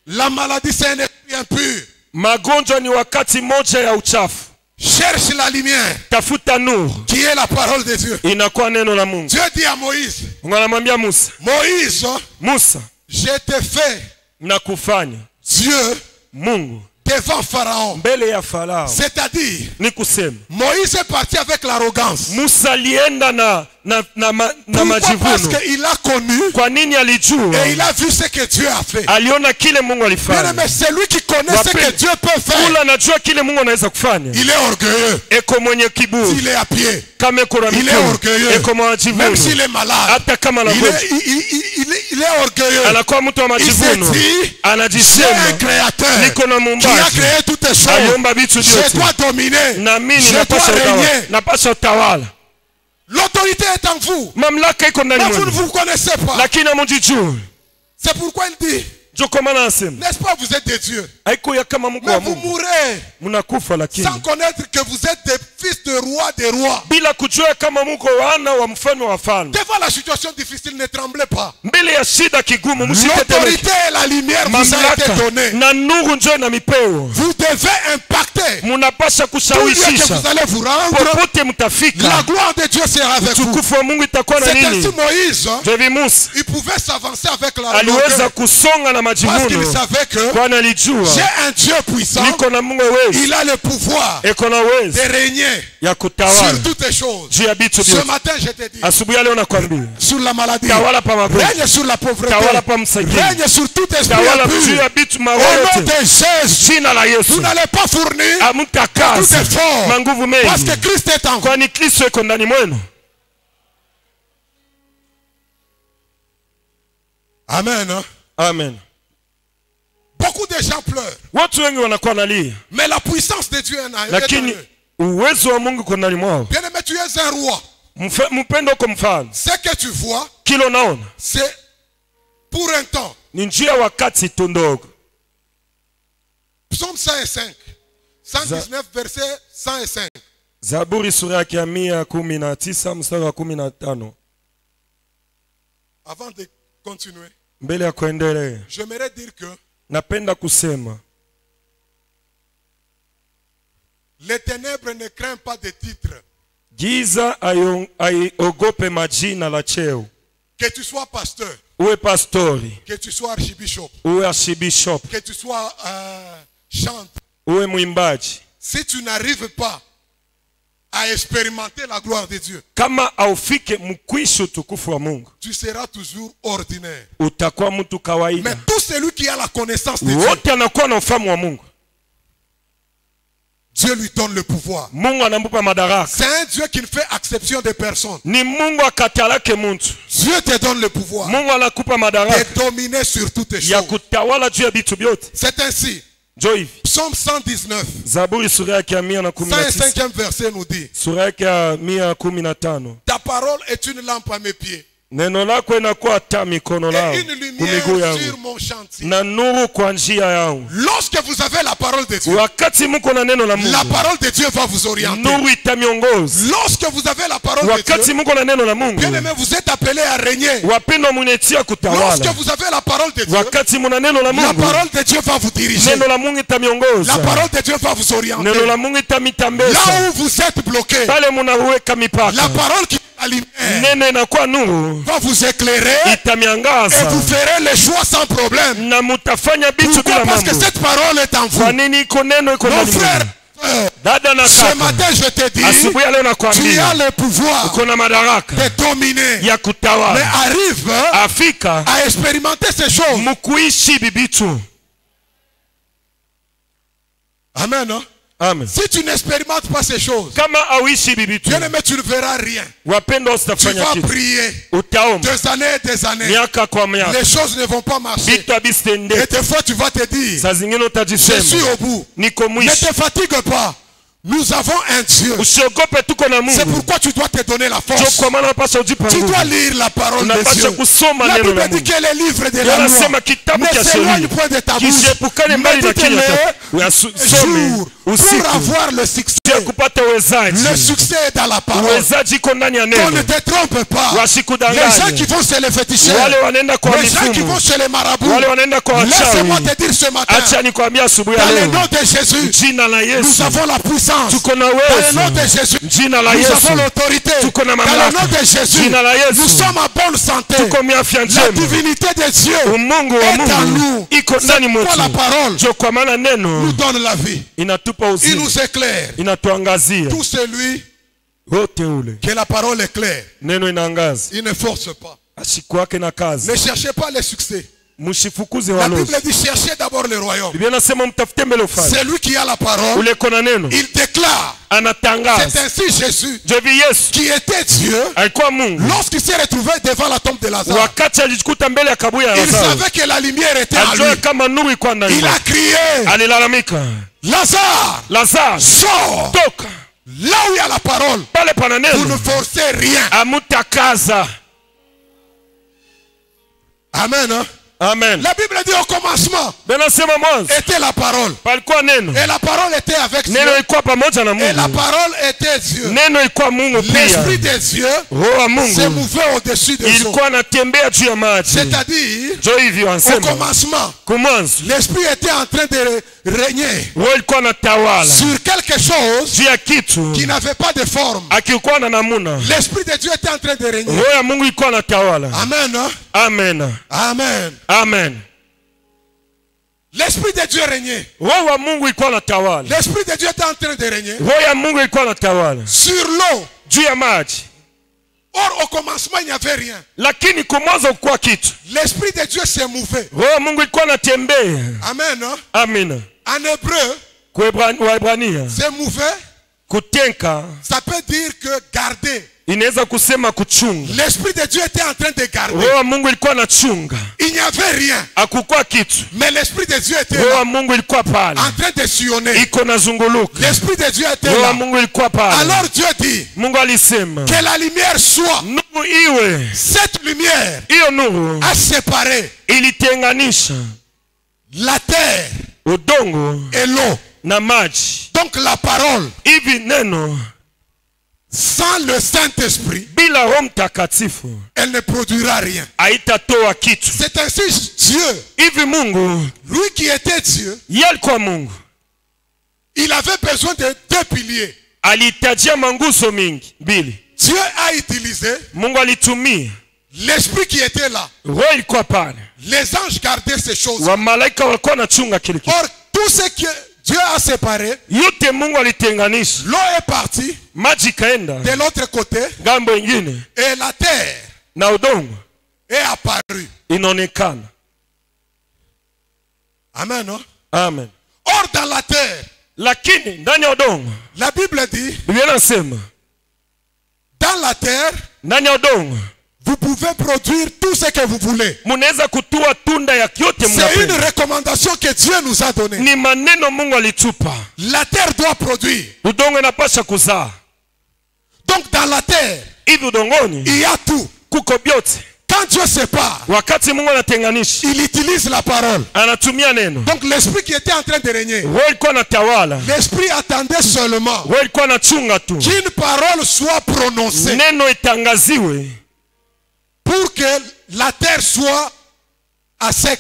La maladie, c'est un esprit impur. Magonjwa ni wakati moja ya uchafu. Cherche la lumière, Tafuta nuru, qui est la parole de Dieu. inakuwa neno la Mungu. Dieu dit à Moïse, Mungu anamwambia Musa, Moïse, Musa, je te fais, nakufanya Dieu, Mungu devant Pharaon. mbele ya Farao. C'est-à-dire, Ni kusema Moïse est parti avec l'arrogance. Musa alienda na Pourquoi? Parce majivuno. qu'il a connu Kwa nini alijua? et il a vu ce que Dieu a fait. Aliona kile Mungu Bien alifanya. aimé, c'est lui qui connaît ce que Wapendwa, Dieu peut faire. Ula anajua kile Mungu anaweza kufanya. Il est orgueilleux. Eko mwenye kiburi, S'il est à pied, kama eko na il est mikono, orgueilleux. eko mwa Même majivuno. s'il est malade, Hata kama il anagonjwa, est orgueilleux. anakuwa mtu wa Il majivuno. s'est dit, j'ai un Anajisema créateur niko na qui a muumbaji, créé toutes les choses. aliumba vitu Je vyote, dois dominer. na mimi Je dois napasha utawala, régner. napasha utawala. L'autorité est en vous. Mamlaka iko ndani Mais vous ne mwenu, vous connaissez pas. lakini hamjijui. C'est pourquoi il dit, Ndio kwa maana anasema n'est-ce pas, vous êtes des dieux. haiko ya kama Mungu Mais wa vous Mungu, mourrez mnakufa lakini sans connaître que vous êtes des fils de rois, des rois. bila kujua kama Mungu wana wa mfalme wa falme. Devant la situation difficile, ne tremblez pas. Mbele ya shida kigumu msitetemeke. L'autorité et la lumière vous a été Mamlaka donnée. na nuru njoo na mipeo. Vous devez impacter. Munapasha Tout lieu que kushawishisha vous allez vous rendre, popote la mtafika. gloire de Dieu sera avec vous. Tukufu wa Mungu itakuwa na C'est ainsi nini? Moïse, Jevi Musa il pouvait s'avancer avec la aliweza longueur kusonga na parce qu'il majivuno, savait que kwani alijua j'ai un Dieu puissant. niko na Mungu wewe, Il a le pouvoir eko na de uwezo régner ya kutawala sur toutes les choses. juu ya vitu Ce vyote. matin, je te dis, Asubuhi ya leo nakwambia, sur la maladie, tawala pa magonjwa, règne sur la pauvreté, tawala pa msajili, règne sur tout esprit tawala juu impur. ya vitu Au maovu nom yote. de Jésus, Jina la Yesu vous n'allez pas fournir tout hamtakaza effort manguvu parce mengi, que Christ est en vous. kwani Kristo eko ndani mwenu. Amen. Hein? Amen. Beaucoup de gens pleurent, Watu wengi wanakuwa nalia, mais la puissance de Dieu est en lakini eux. uwezo wa Mungu uko ndani mwao. Bien aimé, tu es un roi. Mpendo uko mfalme. Ce que tu vois, Kilo naona c'est pour un temps. ni njia wakati tu ndogo. Psaume 105, 119, verset 105. Zaburi sura yake ya 119 mstari wa 15. Avant de continuer, Mbele ya kuendelea, j'aimerais dire que napenda kusema les ténèbres ne craignent pas de titres. giza aiogope majina la cheo. Que tu sois pasteur, Uwe pastori, que tu sois archibishop, uwe archbishop, que tu sois chante. uwe mwimbaji, Si tu n'arrives pas à expérimenter la gloire de Dieu, kama aufike mkwisho tukufu wa Mungu, tu seras toujours ordinaire. utakuwa mtu Mais kawaida. tout celui qui a la connaissance de Dieu, Wote anakuwa na ufahamu wa Mungu. Dieu lui donne le pouvoir. Mungu anampa madaraka. C'est un Dieu qui ne fait exception de personne. Ni Mungu akatalake mtu. Dieu te donne le pouvoir Mungu anakupa madaraka de dominer sur toutes les ya choses. kutawala juu ya vitu vyote. C'est ainsi. Ndio hivi. Psaume 119, Zaburi sura yake ya 119. 105e verset nous dit, Sura yake ya 115. ta parole est une lampe à mes pieds Neno lako inakuwa taa mikono lao et une lumière kumiguu yangu sur mon chantier. na nuru kwa njia yangu. Lorsque vous avez la parole de Dieu, Wakati mko na neno la Mungu, la parole de Dieu va vous orienter. nuru itamiongoza. Lorsque vous avez la parole de Wakati Dieu, mko na neno la Mungu, bien aimé, vous êtes appelé à régner. wapendwa, munetia kutawala. Lorsque vous avez la parole de Dieu, Wakati muna neno la la Mungu, parole de Dieu va vous diriger. neno la Mungu La itamiongoza. parole de Dieu va vous orienter. Neno la Mungu itamitambeza. Là où vous êtes bloqué, Pale munaweka mipaka, la parole qui est la lumière neno inakuwa nuru, va vous éclairer et itamiangaza vous ferez les choix sans problème. na mutafanya bitu Pourquoi? bila Parce que mambo. cette parole est en Kwa vous. nini iko neno iko Mon ndani frère, mwenu? Dada na ce kaka, matin je te dis, asubuhi ya leo tu as nakwambia le pouvoir uko na madaraka de dominer. ya Mais kutawala. arrive Afika à expérimenter ces choses. mukuishi bibitu. Amen. Hein? Amen. Si tu n'expérimentes pas ces choses, Kama awishi bibitu, bien aimé, tu ne verras rien. wapendwa, Tu usitafanya vas kitu. prier Utaomba des années et des années. miaka kwa miaka, Les choses ne vont pas marcher. vitu Et habisitendeki. des fois, tu vas te dire, Saa zingine je suis utajisema au bout. niko Ne mwisho. te fatigue pas. Nous avons un Dieu. Usiogope, tuko na C'est Mungu. pourquoi tu dois te donner la Ndio force. kwa maana unapaswa ujipa Tu nguvu. dois lire la parole de Unapaswa Dieu. kusoma La neno Bible la dit Mungu. que les livres de la loi Yanasema kitabu ne cha s'éloignent sheria point de ta bouche. kisiepukane mbali na kinywa chako. Médite-les Uyasome jour pour usiku avoir le succès. ya kupata uwezaji. Le succès est dans la parole. Uwezaji iko ndani ya Qu'on ne neno. te trompe pas. Les gens Wasikudanganye. qui vont chez les féticheurs, Wale wanaenda kwa les gens qui mifumu, vont chez les marabouts, wale wanaenda kwa laissez-moi wachawi. te dire ce matin, Acha nikwambia asubuhi ya dans le leo, nom de Jésus, jina la nous Yesu avons la puissance. tuko na Dans le nom de uwezo. Jésus, Jina la nous Yesu avons l'autorité. tuko na Dans le mamlaka. nom de Jésus, Jina la Yesu nous sommes en bonne santé. tuko miafya La njema. divinité de Dieu Umungu wa est en Mungu nous. iko ndani C'est pourquoi la mwetu. parole Jo, kwa maana neno nous donne la vie. inatupa Il uzima, nous éclaire. inatuangazia. Tout celui Wote ule que la parole éclaire, neno inaangaza, il ne force pas. ashikwake na kazi. Ne cherchez pas les succès. Mshifukuze La walozi. Bible dit cherchez d'abord le royaume. Biblia nasema mtafute mbele ufalme. C'est lui qui a la parole. Ule kona neno Il déclare. C'est anatangaza. ainsi Jésus, Jevi Yesu qui était Dieu, alikuwa Mungu. lorsqu'il s'est retrouvé devant la tombe de Lazare, Wakati alijikuta mbele ya kaburi ya il Lazaro, savait que la lumière était en alijua lui. kama nuru iko ndani Il a mwake. crié, Alilalamika, Lazare, Lazaro sors. toka. Là où il y a la parole, Pale pana vous ne neno forcez rien. amutakaza. Amen. Hein? Amen. La Bible dit au commencement Benasema mwanzo était la parole. palikuwa neno, Et la parole était avec Dieu. neno ilikuwa pamoja na Et la Mungu, parole était Dieu. neno ilikuwa Mungu pia. L'Esprit de Dieu Roho wa se Mungu mouvait au-dessus des eaux. ilikuwa anatembea juu ya maji. C'est-à-dire, Jo hivyo au ansema commencement, kumwanzo l'Esprit était en train de régner roho ilikuwa anatawala sur quelque chose juu ya kitu qui n'avait pas de forme. akikuwa na namuna. L'Esprit de Dieu était en train de régner. Roho ya Mungu ilikuwa anatawala. Amen. Hein? Amen. Amen. Amen. L'Esprit de Dieu régnait. Roho wa Mungu ilikuwa anatawala. L'Esprit de Dieu était en train de régner Roho ya Mungu ilikuwa anatawala sur l'eau. juu ya maji, Or, au commencement, il n'y avait rien. lakini kumwanzo kukuwa kitu. L'Esprit de Dieu se mouvait. Roho ya Mungu ilikuwa anatembea. Amen. Hein? Amina. En hébreu, Waebrania se mouvait, kutenka ça peut dire que garder. inaweza kusema kuchunga. L'Esprit de Dieu était en train de garder. Roho wa Mungu ilikuwa anachunga, Il n'y avait rien. hakukuwa kitu. Mais l'Esprit de Dieu était Roho là, wa Mungu ilikuwa pale, en train de sillonner. iko nazunguluka. L'Esprit de Dieu était Roho wa là. Mungu ilikuwa pale. Alors Dieu dit Mungu alisema que la lumière soit. nuru iwe. Cette lumière Hiyo nuru a séparé ilitenganisha la terre udongo et l'eau. na maji. Donc la parole, Hivi neno sans le Saint-Esprit, bila Roho Mtakatifu elle ne produira rien. haitatoa kitu. C'est ainsi Dieu, Hivi Mungu lui qui était Dieu, yeye alikuwa Mungu, il avait besoin de deux piliers. alihitajia manguzo mingi mbili. Dieu a utilisé Mungu alitumia l'Esprit qui était là. roho ilikuwa pale, Les anges gardaient ces choses. wamalaika walikuwa wanachunga kile kitu. Or, tout ce que Dieu a séparé, Yote Mungu alitenganisha, l'eau est partie maji kaenda de l'autre côté gambo ingine et la terre na udongo est apparue. inaonekana. Amen. Non? Amen. Or, dans la terre, Lakini ndani ya udongo, la Bible dit, Biblia inasema dans la terre, ndani ya udongo vous pouvez produire tout ce que vous voulez. munaweza kutua tunda ya yote C'est une mnapenda. recommandation que Dieu nous a donnée. Ni maneno Mungu alitupa. La terre doit produire. Udongo inapasha kuzaa. Donc dans la terre, Hivi udongoni il y a tout. kuko vyote. Quand Quand Dieu sépare, wakati Mungu anatenganisha, il utilise la parole. anatumia neno. Donc l'esprit qui était en train de régner, Roho ilikuwa anatawala, l'esprit attendait seulement roho ilikuwa anachunga tu qu'une parole soit prononcée neno itangaziwe, pour que la terre soit à sec.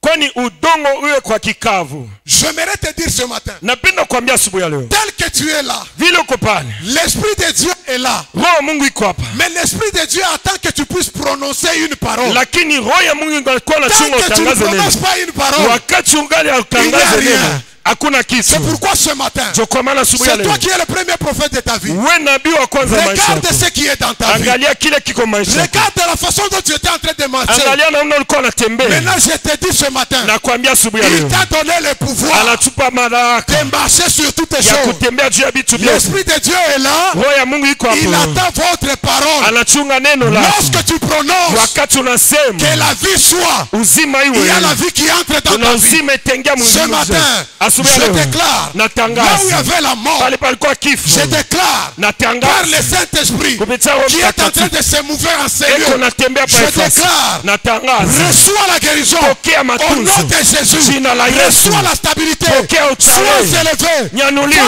kwani udongo uwe kwa kikavu. J'aimerais te dire ce matin, Napenda kuambia asubuhi ya leo, tel que tu es là, vile uko pale, l'esprit de Dieu est là. roho ya Mungu iko hapa, Mais l'esprit de Dieu attend que tu puisses prononcer une parole. lakini roho ya Mungu alikuwa Tant anachunga que tu ne utangaze prononces neno. pas une parole, Wakati ungali il n'y a utangaze rien. neno, hakuna kitu. C'est pourquoi ce matin, Ndio kwa maana asubuhi ya c'est toi leo, qui es le premier prophète de ta vie. wewe nabii wa kwanza maisha Regarde yako. ce qui est dans ta vie. Angalia kile kiko maisha yako. Regarde la façon dont tu étais en train de marcher. Angalia namna ulikuwa unatembea. Maintenant, je te dis ce matin, Na kuambia asubuhi ya il leo, t'a donné le pouvoir anatupa madaraka de marcher sur toutes les ya choses. kutembea juu ya vitu vyote. L'Esprit de Dieu est là. Roho ya Mungu iko Il hapo, attend votre parole. anachunga neno lako. Lorsque tu prononces Wakati que unasema la vie soit, uzima il y a la iwe, vie qui entre dans kuna ta vie. uzima itengia Ce mwilini. matin, Asubuhi ya je leo déclare, là où il y natangaza avait la mort, pale palikuwa kifo, je déclare par le natangaza Saint-Esprit kupitia Roho qui est en train Mtakatifu de se mouvoir en ces eko lieux. natembea Je pale fasi, déclare, natangaza reçois la guérison pokea au nom matunzo, de Jésus. jina la Yesu, Reçois la stabilité. pokea Sois utarehe, élevé. nyanuliwa,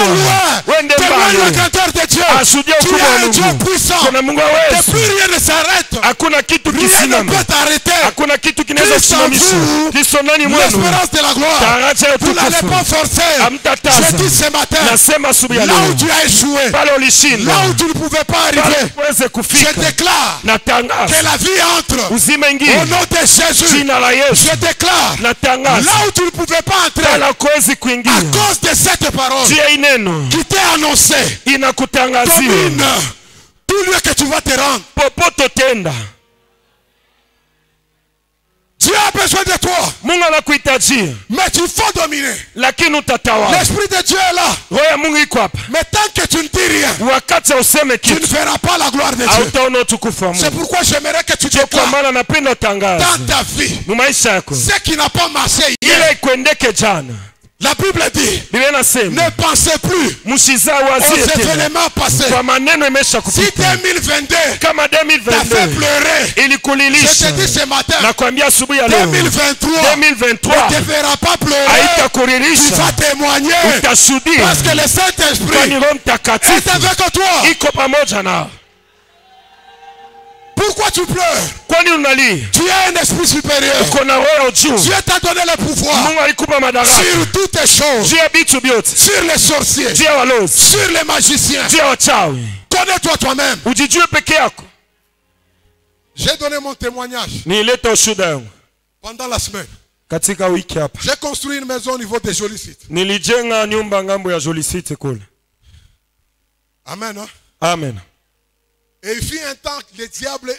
wende Témoigne la mbali, grandeur de Dieu. ashuhudia Tu ukubwa wa es un Dieu Mungu. puissant. Kuna Mungu Et hawezi, puis rien ne s'arrête. hakuna kitu Rien ne kisimama, peut t'arrêter. hakuna kitu kinaweza Kristo kusimamisha. mkuu, Kristo ndani mwenu, L'espérance de la gloire. taraja ya Vous n'allez utukufu. pas forcer. Hamtataza. Je dis ce matin, Nasema asubuhi ya là où leo, tu as échoué, pale ulishinda, là où tu ne pouvais pas pale arriver, uweze je kufika, déclare natangaza que la vie entre uzima au ingie, nom de Jésus. jina la Yesu, Je déclare natangaza là où tu ne pouvais pas entrer pale hauwezi à kuingia, cause de cette parole juu ya hii neno qui t'est annoncée. inakutangaziwa Domine tout lieu que tu vas te rendre. popote utenda. Dieu a besoin de toi, Mungu anakuhitajia, mais tu faut dominer. lakini utatawala. L'Esprit de Dieu est là, Roho ya Mungu iko hapa, mais tant que tu ne dis rien, wakati hauseme tu ne kitu verras pas la gloire de Dieu. hautaona utukufu wa C'est Mungu. pourquoi j'aimerais que tu Ndio kwa déclares maana napenda utangaze dans ta vie mu maisha yako ce qui n'a pas marché ile hier. ikwendeke jana. La Bible dit, Biblia inasema ne pensez plus msizawazie aux tena événements passés. kwa maneno imesha Si kupita. 2022 Kama t'a fait 2022 pleurer, je ilikulilisha, te dis ce matin, nakwambia asubuhi ya leo 2023 2023 ne te fera pas pleurer. Tu haitakuririsha, vas témoigner utashuhudia, parce que le kwani Saint-Esprit Roho est Mtakatifu avec toi. iko pamoja nao. Pourquoi tu pleures? Kwani unalia? Tu as un esprit supérieur. Uko na roho ya juu. Dieu t'a donné le pouvoir Mungu alikupa madaraka sur toutes les choses, juu ya vitu vyote, sur les sorciers, juu ya walozi, sur les magiciens. juu ya wachawi. Connais-toi toi-même. Ujijue peke yako. J'ai donné mon témoignage Nileta ushuhuda yangu pendant la semaine. katika wiki hapa. J'ai construit une maison au niveau des jolis sites. Nilijenga nyumba ngambo ya Jolie City kule. Amen. Hein? Amen. Et il fut un temps que le diable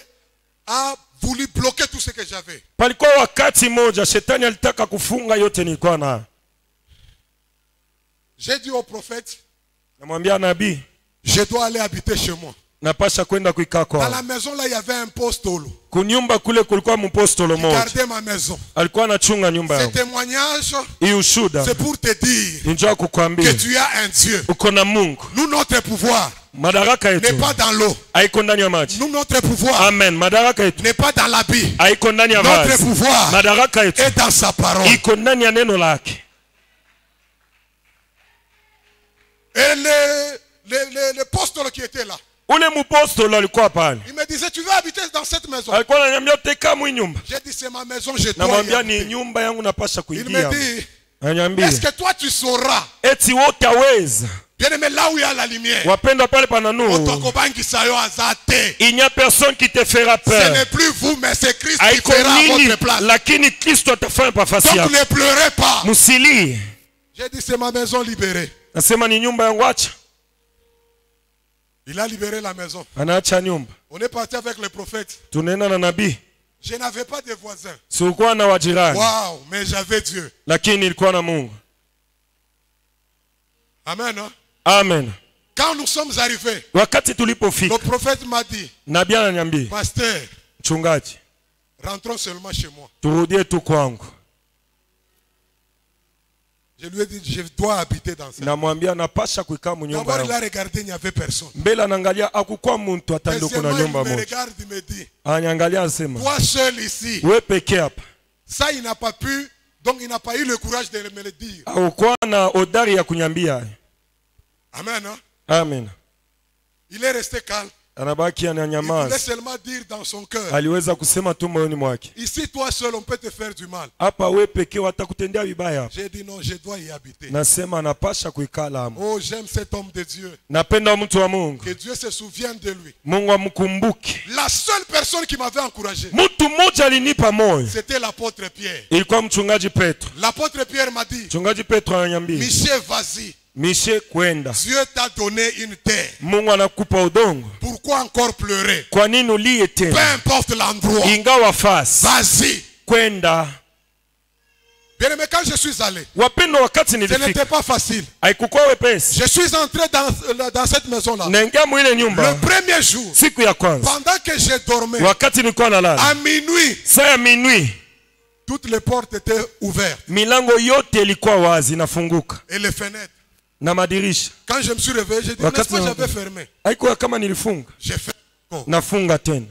a voulu bloquer tout ce que j'avais. Palikuwa wakati moja shetani alitaka kufunga yote nilikuwa nayo. J'ai dit au prophète, Namwambia nabii, je dois aller habiter chez moi. napasha kwenda kuikaa Dans la kwao. maison là, il y avait un postolo Kunyumba kule kulikuwa mpostolo qui moja. gardait ma maison. Alikuwa anachunga nyumba Ce yangu. témoignage, Hii ushuhuda c'est pour te dire ninjua que kukwambia tu as un Dieu. uko na Mungu. Nous, notre pouvoir Madaraka n'est yetu pas dans l'eau. haiko ndani ya maji. Nous, notre pouvoir Amen. Madaraka yetu n'est pas dans l'habit. haiko ndani ya Notre vazi. pouvoir Madaraka yetu est dans sa parole. iko ndani ya neno lake. Et le postolo qui était là, Ule mpostolo alikuwa pale. il me disait, tu veux habiter dans cette maison? Alikuwa ananiambia teka mwi nyumba. J'ai dit, c'est ma maison, je dois y Namwambia ni habiter. nyumba yangu napasha Il me kuingia. dit, Ananiambia est-ce que toi tu sauras? eti wotaweza. Bien aimé, là où il y a la lumière, Wapenda pale pana nuru. Otokobangi sayo azate. Il n'y a personne qui te fera Ce peur. n'est plus vous, mais c'est Christ qui Haiko fera à nini, votre place. lakini Kristo atafanya nafasi Donc yako. ne pleurez pas. Msilie. J'ai dit, c'est ma maison libérée. Nasema ni nyumba yangu, acha. Il a libéré la maison. Anaacha nyumba. On est parti avec le prophète. Tunaenda na nabii. Je n'avais pas de voisins. Sikuwa na wajirani, Waouh, mais j'avais Dieu. lakini nilikuwa na Mungu. Amen. Hein? Amen. Quand nous sommes arrivés, Wakati tulipofika, le prophète m'a dit, nabii ananiambia, pasteur, mchungaji, rentrons seulement chez moi. turudie tu kwangu. Je lui ai dit, je dois habiter dans ça. namwambia napasha kuikaa munyumba D'abord, il yangu. a regardé, il n'y avait personne. Mbele anaangalia akukua muntu hata ndio kuna Deuxièmement, nyumba il me moja. regarde, il me dit, Ananiangalia asema, toi seul ici. wewe peke hapa. Ça, il n'a pas pu, donc il n'a pas eu le courage de me le dire. Haukuwa na odari ya kunyambia. Amen. Hein? Amen. Il est resté calme. Anabaki Il voulait ananyamaza. seulement dire dans son cœur, Aliweza kusema tu moyoni mwake, ici, toi seul, on peut te faire du mal. hapa wewe pekee watakutendea vibaya. J'ai dit non, je dois y habiter. Nasema anapasha kuikala hapo. Oh, j'aime cet homme de Dieu. Napenda mtu wa Mungu. Que Dieu se souvienne de lui. Mungu amkumbuke. La seule personne qui m'avait encouragé, Mtu mmoja alinipa moyo. c'était l'apôtre Pierre. Ilikuwa mchungaji Petro. L'apôtre Pierre m'a dit, Mchungaji Petro ananiambia, Michel, vas-y. Mishe kwenda. Dieu t'a donné une terre. Mungu anakupa udongo. Pourquoi encore pleurer? Kwa nini ulie Peu tena? importe l'endroit. Ingawa fasi. Vas-y. Kwenda. Bien aimé, quand je suis allé, Wapendwa, wakati ce nilifika n'était pas facile. haikukuwa wepesi. Je suis entré dans cette maison-là. Naingia mwile Le nyumba premier jour, siku ya kwanza, pendant que je dormais, wakati nilikuwa nalala, à minuit, saa ya minuit, toutes les portes étaient ouvertes milango yote ilikuwa wazi inafunguka et les fenêtres. na madirisha. Quand je me suis réveillé, j'ai dit, n'est-ce Wakati pas, na- j'avais fermé. Haikuwa kama nilifunga, J'ai fait encore. nafunga tena.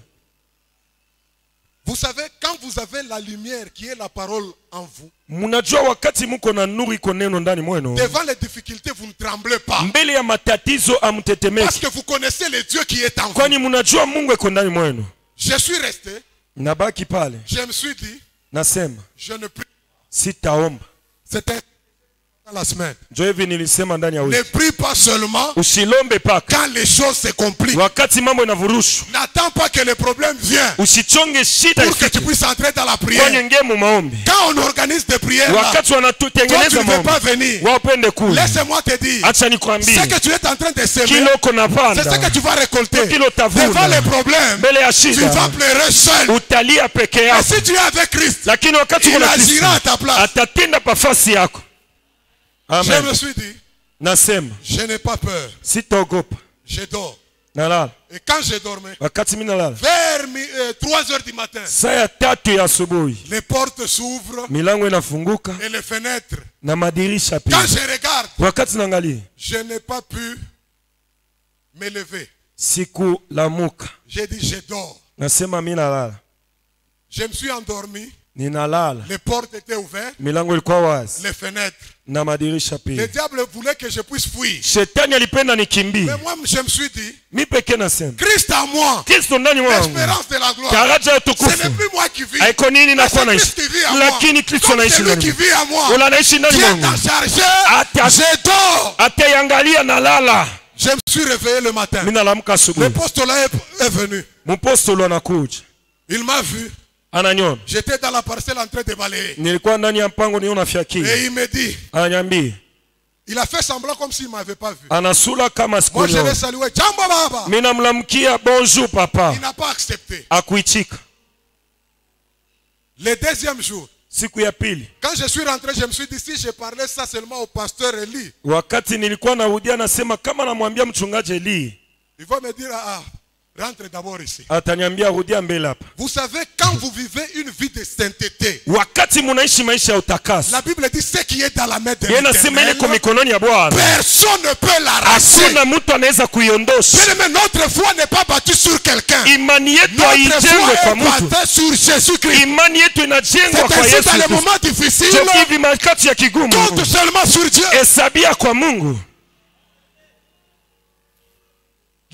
Vous savez, quand vous avez la lumière qui est la parole en vous, Mnajua wakati muko na nuru iko neno ndani mwenu, devant les difficultés, vous ne tremblez pas. mbele ya matatizo Parce amtetemeki, que vous connaissez le Dieu qui est en vous. kwani mnajua Mungu iko ndani mwenu. Je suis resté, Nabaki pale, je me suis dit, nasema je ne prie. sitaomba. C'était dans la semaine. Ndio hivi nilisema ndani ya Ne wiki, prie pas seulement usilombe paka quand les choses se compliquent. wakati mambo inavurushwa. N'attends pas que le problème vienne Usichonge shida pour que tu ifike, puisses entrer dans la kwani prière. ingie mu maombi. Quand on organise des prières, là, Wakati toi tu wanatutengeneza ne veux pas maombi, venir. wapende kule. Laisse-moi te dire, Acha nikwambie, ce que tu es en train de semer, kilo uko c'est ce napanda que tu vas récolter. kilo Devant utavuna. les problèmes, Mbele ya tu vas shida pleurer seul. utalia peke Et yako, si tu es avec Christ, lakini wakati il kuna Kristo agira à ta place. atatenda pafasi yako. Je Amen. me suis dit, Nasema je n'ai pas peur. sitaogopa, Je dors. nalala. Et quand je dormais, Wakati mimi nalala, vers 3 heures du matin, saa ya 3 ya asubuhi, les portes s'ouvrent milango inafunguka et les fenêtres. na madirisha pia. Quand je regarde, Wakati naangalia, je n'ai pas pu me lever. sikulamuka, J'ai dit, je dors. nasema mimi nalala. Je me suis endormi. Ninalala, Les portes étaient ouvertes, milango ilikuwa wazi les fenêtres. na madirisha Le pia. diable voulait que je puisse fuir. Shetani alipenda nikimbie. Mais moi, je me suis dit, Mi peke nasema Christ en moi, Kristo ndani mwangu, l'espérance de la gloire. daraja ya Ce utukufu. n'est plus moi qui vis. Haiko nini Mais nakuwa c'est naishi, Christ qui vit en moi. lakini Kristo Donc anaishi c'est lui ndani qui mwangu. vit en moi. Ula anaishi ndani Qui est mwangu. en charge. Ata- Je dors. Ataiangalia nalala. Je me suis réveillé le matin. Mimi nalamuka Le asubuhi, postola est venu. mpostolo anakuja Il m'a vu. ananiona, J'étais dans la parcelle en train de balayer. nilikuwa ndani ya mpango niona fyakili, Et il me dit, ananiambia, il a fait semblant comme s'il ne m'avait pas vu. anasula kama Moi, je l'ai sikuniona. salué. Jambo baba. Mimi namlamkia bonjour papa, Il n'a pas accepté. akuichika. Le deuxième jour, Siku ya pili, quand je suis rentré, je me suis dit, si je parlais ça seulement au pasteur Eli, wakati nilikuwa narudia, nasema kama namwambia mchungaji Eli, il va me dire, rentre d'abord ici. ataniambia rudia mbele hapa. Vous savez, quand vous vivez une vie de sainteté, Wakati munaishi maisha ya utakaso, la Bible dit, ce qui est dans la main de yeye nasema ile kwa l'Éternel, mikononi ya Bwana, personne ne peut l'arracher. hakuna mtu anaweza kuiondosha. Mais notre foi n'est pas battue sur quelqu'un. Imani yetu Notre haijengwe kwa foi est mtu, battue sur Jésus-Christ. imani yetu inajengwa C'est kwa ainsi Yesu dans les Kristo. moments difficiles, Ndio hivi wakati ya kigumu, compte seulement sur Dieu. hesabia kwa Mungu.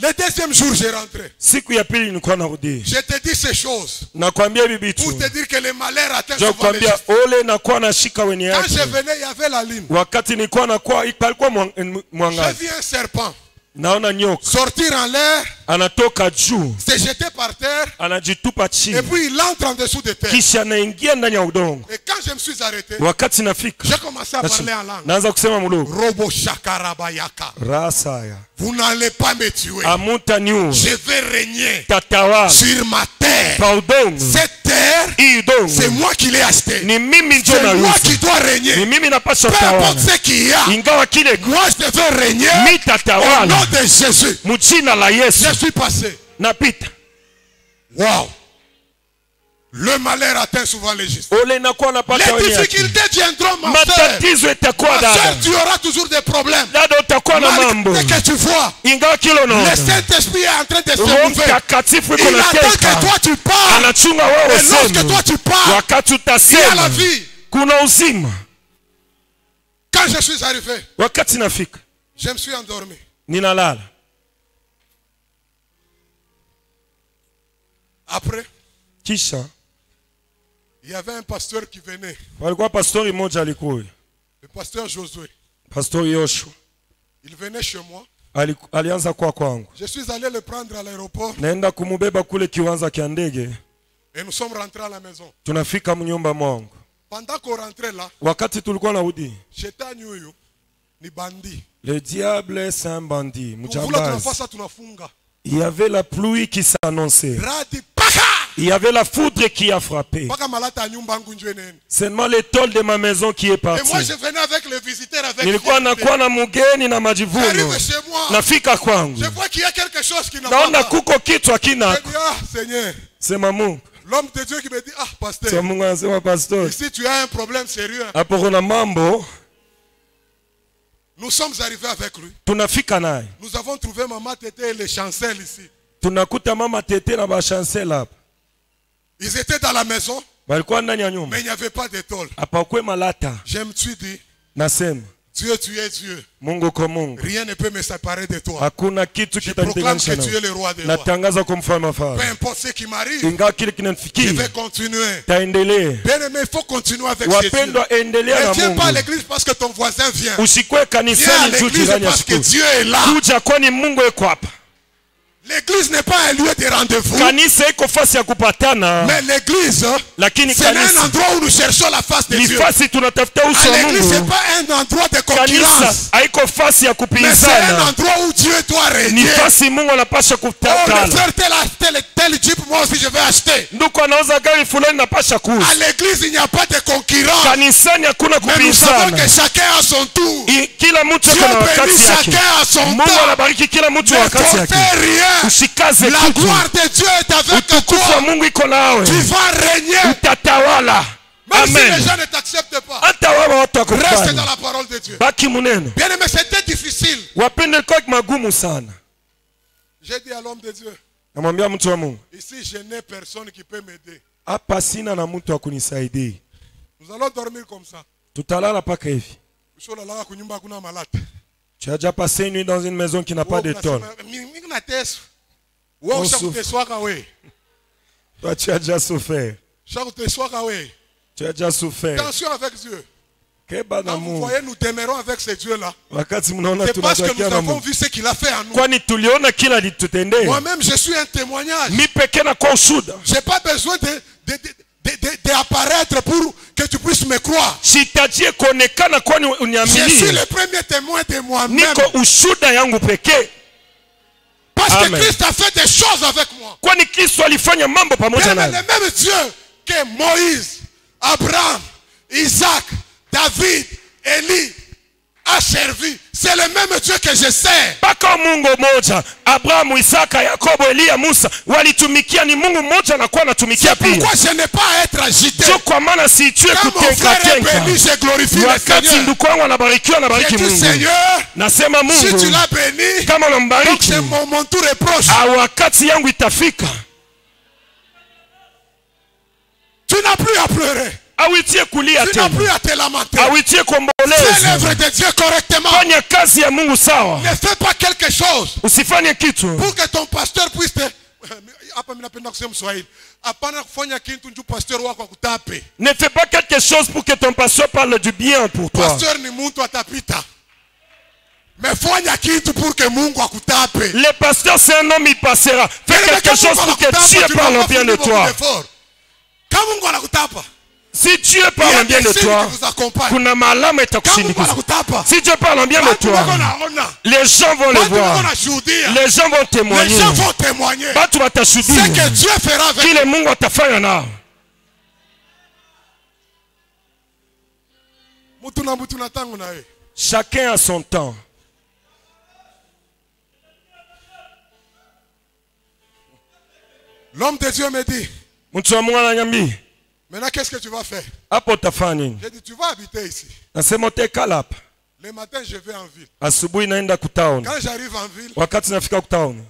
Le deuxième jour, j'ai rentré. Siku ya pili nilikuwa narudia, Je te dis ces choses nakwambia bibi pour tu, te dire que le malheur atteint ndio souvent les kwambia justes. ole nakuwa nashika wenye Quand je yake. venais, il y avait la ligne. Wakati nilikuwa nakuwa palikuwa J'ai mwangazi, vu un serpent naona nyoka sortir en l'air, anatoka juu, se jeter par terre, anajitupa et chini, puis il entre en dessous de terre. kisha anaingia ndani ya udongo. Et quand je me suis arrêté, Wakati nafika j'ai commencé à parler en langue. naanza kusema mlugu, Robo shakarabayaka. rasaya Vous n'allez pas me tuer. amutaniua, Je vais régner tatawala sur ma terre. pa udongo. Cette terre, Hii udongo c'est moi qui l'ai acheté. ni mimi ndio C'est moi nauza, qui dois ni régner. mimi napaswa Peu tawala, importe ce qu'il y a, ingawa kile moi je vais régner mi au tatawala nom de Jésus. mjina la Yesu. Je suis passé. Napita Wow. Le malheur atteint souvent les justes. ole inakuwa napata Les wenye haki. difficultés viendront, ma soeur. Matatizo itakuwa Ma soeur, dada. tu auras toujours des problèmes. Dada utakuwa na mambo. Malgré que tu vois, Ingawa kilo le naona. Saint-Esprit est en train de se Roho mouver. Mtakatifu iko Il attend que nateka. toi tu parles. Anachunga wewe Et lorsque useme. toi tu parles, Wakati il y a la utasema vie. kuna uzima. Quand je suis arrivé, Wakati nafika je me suis endormi. ninalala. Après, Kisha il y avait un pasteur qui venait, walikuwa pastori mmoja alikuwa. le pasteur Josué. Pastori Yoshua. Il venait chez moi. Alianza kwa kwangu. Je suis allé le prendre à l'aéroport Naenda kumubeba kule kiwanja kia ndege. et nous sommes rentrés à la maison. Tunafika mnyumba mwangu. Pendant qu'on rentrait là, Wakati tulikuwa narudi, shetani huyu ni bandi. le diable c'est un bandit, Kuvula mjambazi. tunafasa tunafunga. Il y avait la pluie qui s'annonçait. Radi paka! Il y avait la foudre qui a frappé. Paka malata nyumba yangu njoo nene. Seulement l'étole de ma maison qui est Et partie. moi je venais avec les visiteurs avec Nilikuwa nakuwa na mugeni na majivuno. J'arrive chez moi. Nafika kwangu. Je vois qu'il y a quelque chose qui n'a pas. Naona kuko kitu akina. Je dis, ah Seigneur. Sema Mungu. L'homme de Dieu qui me dit, ah pasteur, Sema Mungu anasema pastor. ici tu as un problème sérieux. Hapo kuna mambo Nous sommes arrivés avec lui. tunafika naye. Nous avons trouvé Maman Tété et les chancels ici. Tunakuta mama tete na bashansela hapa. Ils étaient dans la maison, Walikuwa ndani ya nyumba. mais il n'y avait pas d'étole. Hapakwe malata. Je me suis dit, Nasema Dieu, tu es Dieu. Mungu kwa Mungu. Rien ne peut me séparer de toi. Hakuna kitu Je proclame kitanitenganisha que tu es nawe. le roi des rois. Natangaza kwa mfalme wa Peu falme. importe ce qui m'arrive, Ingawa kile je kinanifikia vais continuer. taendelee. Bien aimé, il faut continuer avec Jésus. Wapendwa, endelea Ne na viens pas à Mungu. l'église parce que ton voisin vient. Usikwe Viens à kanisani juu l'église jirani parce que asiku. Dieu est là. Kuja kwani Mungu yuko hapa. L'église n'est pas un lieu de rendez-vous, Kanisa iko fasi ya kupatana, mais l'église, lakini c'est un kanisa endroit où nous cherchons la face de ni Dieu. fasi tunatafuta uso wa L'église, c'est Mungu. pas un endroit de Kanisa concurrence, haiko fasi ya mais c'est un kupinzana, endroit où Dieu doit ni régner. fasi Mungu anapasha Oh, le kutakala. frère, tel Jeep, moi aussi je vais acheter. Ndugu anauza gari fulani napasha kuuza. À l'église, il n'y a pas de concurrence. Kanisani hakuna Mais nous savons kupinzana. que chacun a son tour. Kila mtu Dieu ako na bénit wakati yake. chacun à son Mungu temps. anabariki kila mtu Ne wakati yake. comptez rien. Usikaze La kitu. gloire de Dieu est avec Utukufu wa toi. Mungu iko nawe. Tu vas régner. Utatawala. Même si les Amen. gens ne t'acceptent pas. Hata wao watu Reste dans wakufanya. la parole de Dieu. Baki muneno. Bien aimé, c'était difficile. Wapende kwa magumu sana. J'ai dit à l'homme de Dieu, Namwambia mtu wa Mungu, ici je n'ai personne qui peut m'aider. hapa sina na mtu wa kunisaidia. Nous allons dormir comme ça. Tutalala paka hivi. Usholala kunyumba kuna malata. Tu as déjà passé une nuit dans une maison qui n'a pas de tôle. Mina teso. Wewe ushakuteswaka we. Toi, tu as déjà souffert. Ushakuteswaka we. Tu as déjà souffert. Attention avec Dieu. Keba na Quand vous Mungu. voyez, nous demeurons avec ce Dieu-là. Wakati mnaona C'est parce que tunatakia nous na avons Mungu. vu ce qu'il a fait en nous. Kwani tuliona kila litutendea. Moi-même, je suis un témoignage. Mi pekee na kwa ushuda. Je n'ai pas besoin d'apparaître pour que tu puisses me croire. Sitajie kuonekana kwani Je suis uniaminie. le premier témoin de moi-même. Niko ushuda yangu pekee. Parce que Amen. Christ a fait des choses avec moi. Kwani Kristo alifanya mambo pamoja Bien, naye. le même Dieu que Moïse, Abraham, Isaac, David, Élie a servi. C'est le même Dieu que je sers. Paka Mungu moja, Abrahamu, Isaka, Yakobo, Elia, Musa walitumikia, ni Mungu moja na kwa natumikia pia. Pourquoi je n'ai pas à être agité? Sio kwa maana siitwe Quand mon frère est kutenka béni, je glorifie le wakati Seigneur. ndugu wangu anabarikiwa, Je anabariki dis Mungu. Seigneur, Nasema si tu Mungu, l'as béni, kama donc unambariki, c'est mon tour est proche. wakati yangu itafika. Tu n'as plus à pleurer. Awitie kulia Tu n'as tena. plus à te lamenter. Awitie Fais kuomboleza. l'œuvre de Dieu correctement. Fanya kazi ya Mungu sawa. Ne fais pas quelque chose Usifanye kitu pour que ton pasteur puisse te... Hapa mimi napenda kusema Kiswahili. Hapana kufanya kitu njoo pasteur wako akutape. ne fais pas quelque chose pour que ton pasteur parle du bien pour toi. Pasteur ni mtu atapita. Mais fanya kitu pour que Mungu akutape. Le pasteur c'est un homme, il passera. Fais quelque chose pour que Dieu parle bien de toi. Quand Mungu anakutapa, Si Dieu il y a parle bien des de signes toi, qui vous accompagnent. kuna maalama Quand Mungu itakusindikiza. anakutapa, Si Dieu parle bien de watu toi, wako naona. les gens vont le Watu wako voir. nashuhudia. Les gens vont Les témoigner. gens vont témoigner. Watu Ce que watashuhudia Dieu fera avec kile Mungu atafanya nao. mutu na mutu na tangu na yeye. Chacun a son temps. L'homme de Dieu me dit, Mtu wa Mungu ananiambia, Maintenant, qu'est-ce que tu vas faire? hapo utafanya nini? J'ai dit, tu vas habiter ici. Nasema utakala hapa. Le matin, je vais en ville. Asubuhi naenda kutaoni. Quand j'arrive en ville, Wakati nafika kutaoni,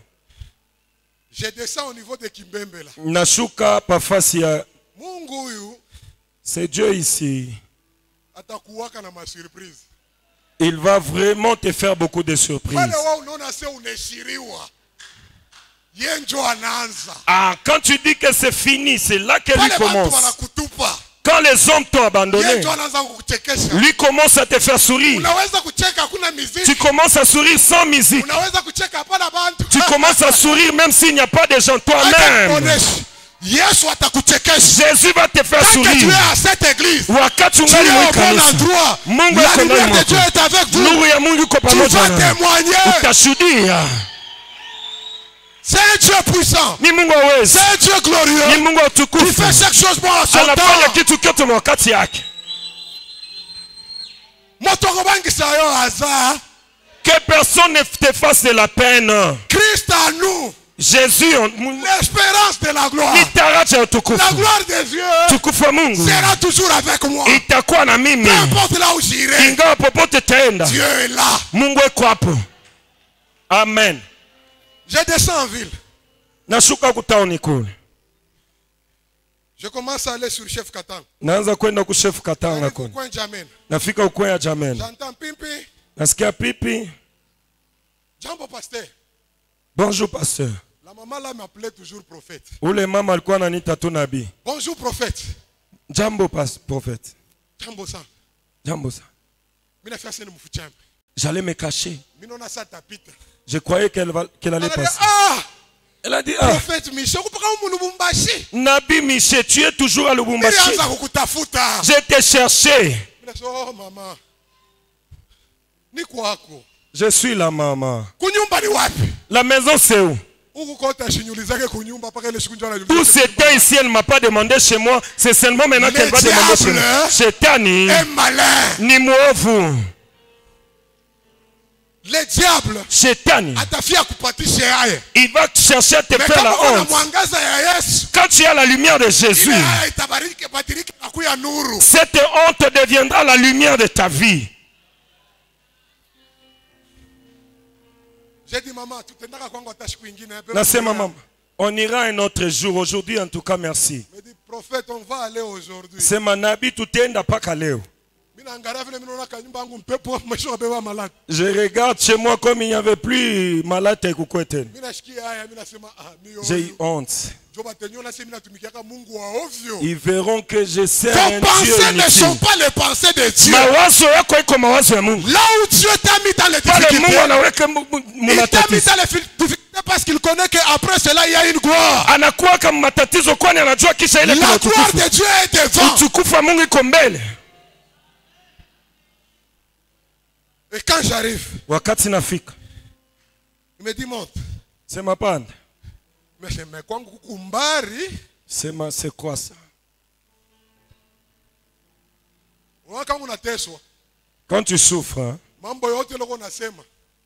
je descends au niveau de Kimbembe là. nashuka pafasi ya Mungu huyu c'est Dieu ici. atakuwaka na ma surprise. Il va vraiment te faire beaucoup de surprises. Wale wao unaona sio uneshiriwa. Yeye ndio anaanza. Ah, quand tu dis que c'est fini, c'est là que lui Wale watu commence. wanakutupa. Quand les hommes t'ont Yeye abandonné, ndio anaanza kukuchekesha. lui commence à te faire sourire. Unaweza kucheka hakuna Tu muziki. commences à sourire sans musique. Unaweza kucheka hapana bantu. Tu commences à sourire même s'il n'y a pas de gens toi-même. Yesu atakuchekesha. Jésus va te faire Tant que tu es sourire. à cette église, Wakati tu es ungali au mwiko bon kanisa, endroit. Mungu La yuko ndani lumière de mwako. Dieu est avec vous. Nuru ya Mungu iko Tu pamoja vas nawe. témoigner. Utashuhudia. C'est un Dieu puissant. Ni Mungu awezi. C'est un Dieu Ni glorieux. Mungu wa Qui utukufu. fait chaque chose bon à son Anafanya temps. kitu kyote kwa wakati yake. Motoko bangisa yo aza. Que personne ne te fasse de la peine. Christ à nous. Jésus, L'espérance de la gloire. ni taraja ya utukufu. La gloire de Dieu Utukufu wa Mungu sera toujours avec moi. itakuwa na mimi. Peu importe là où j'irai. Ingawa popote taenda, Dieu est là. Mungu eko hapo. Amen. Je descends en ville. Nashuka kutaoni kule. Je commence à aller sur chef Katanga. Naanza kwenda ku chef Katanga J'arrive au kule. coin Jamen. Nafika ukwea Jamen. J'entends Pimpi. Nasikia pipi. Jambo pasteur. Bonjour pasteur. La maman là m'appelait toujours prophète. Ule mama alikuwa ananiita tu nabii. Bonjour prophète. Jambo prophète. Jambo ça. Jambo ça. Mina fia sene mfuchambe. J'allais me cacher. Minona sa tapita. Je croyais qu'elle allait passer. Ah! Elle a dit, ah, Prophète Michel, kupaka mu Lubumbashi. Nabi Miché, tu es toujours à Lubumbashi. Nilianza kukutafuta. Je t'ai cherché. Mina sema, oh mama. Ni kwako. Je suis là, maman. Kunyumba ni wapi? La maison, c'est où? Huku kote ashinyulizake kunyumba paka ile siku njoo anajuliza. Tout c'était ici, elle ne m'a pas demandé chez moi. C'est seulement maintenant qu'elle va demander chez moi. Shetani, Un malin. ni mwovu. Le diable Shetani, atafia kupatisha yeye. il va chercher à te Mais faire kama la kuna honte. mwangaza ya Yesu, Quand tu as la lumière de Jésus, ile haya itabariki badiriki na kuya nuru. cette honte deviendra la lumière de ta vie. J'ai dit maman, tutendaka kwangu hata siku nyingine. Nasema maman, on ira un autre jour. Aujourd'hui, en tout cas, merci. Me dit prophète, on va aller aujourd'hui. Sema nabii tutaenda paka leo. Mina angalia vile mimi naona kanyumba yangu mpepo mwisho kabeba malaki. Je regarde chez moi comme il n'y avait plus malade et kukweten. Mina shikia haya mina sema mio. J'ai eu honte. Jo batenyo sema natumikiaka Mungu wa ovyo. Ils verront que je sers Vos un Dieu pensées ne sont inutile. pas les pensées de Dieu. Mawazo yako iko mawazo ya Mungu. Là où Dieu t'a mis dans les Pale Mungu difficultés, anaweka il t'a mis matatizo. dans les difficultés parce qu'il connaît qu'après cela il y a une gloire. Anakuwa kama matatizo kwani anajua kisha ile kuna La gloire utukufu. de Dieu est devant. Utukufu wa Mungu iko mbele. Et quand j'arrive, Wakati nafika, il me dit monte. sema panda. Mais je me kwangu kukumbari. Sema c'est quoi ça? Kama unateswa. Quand tu souffres, hein, Mambo yote loko nasema.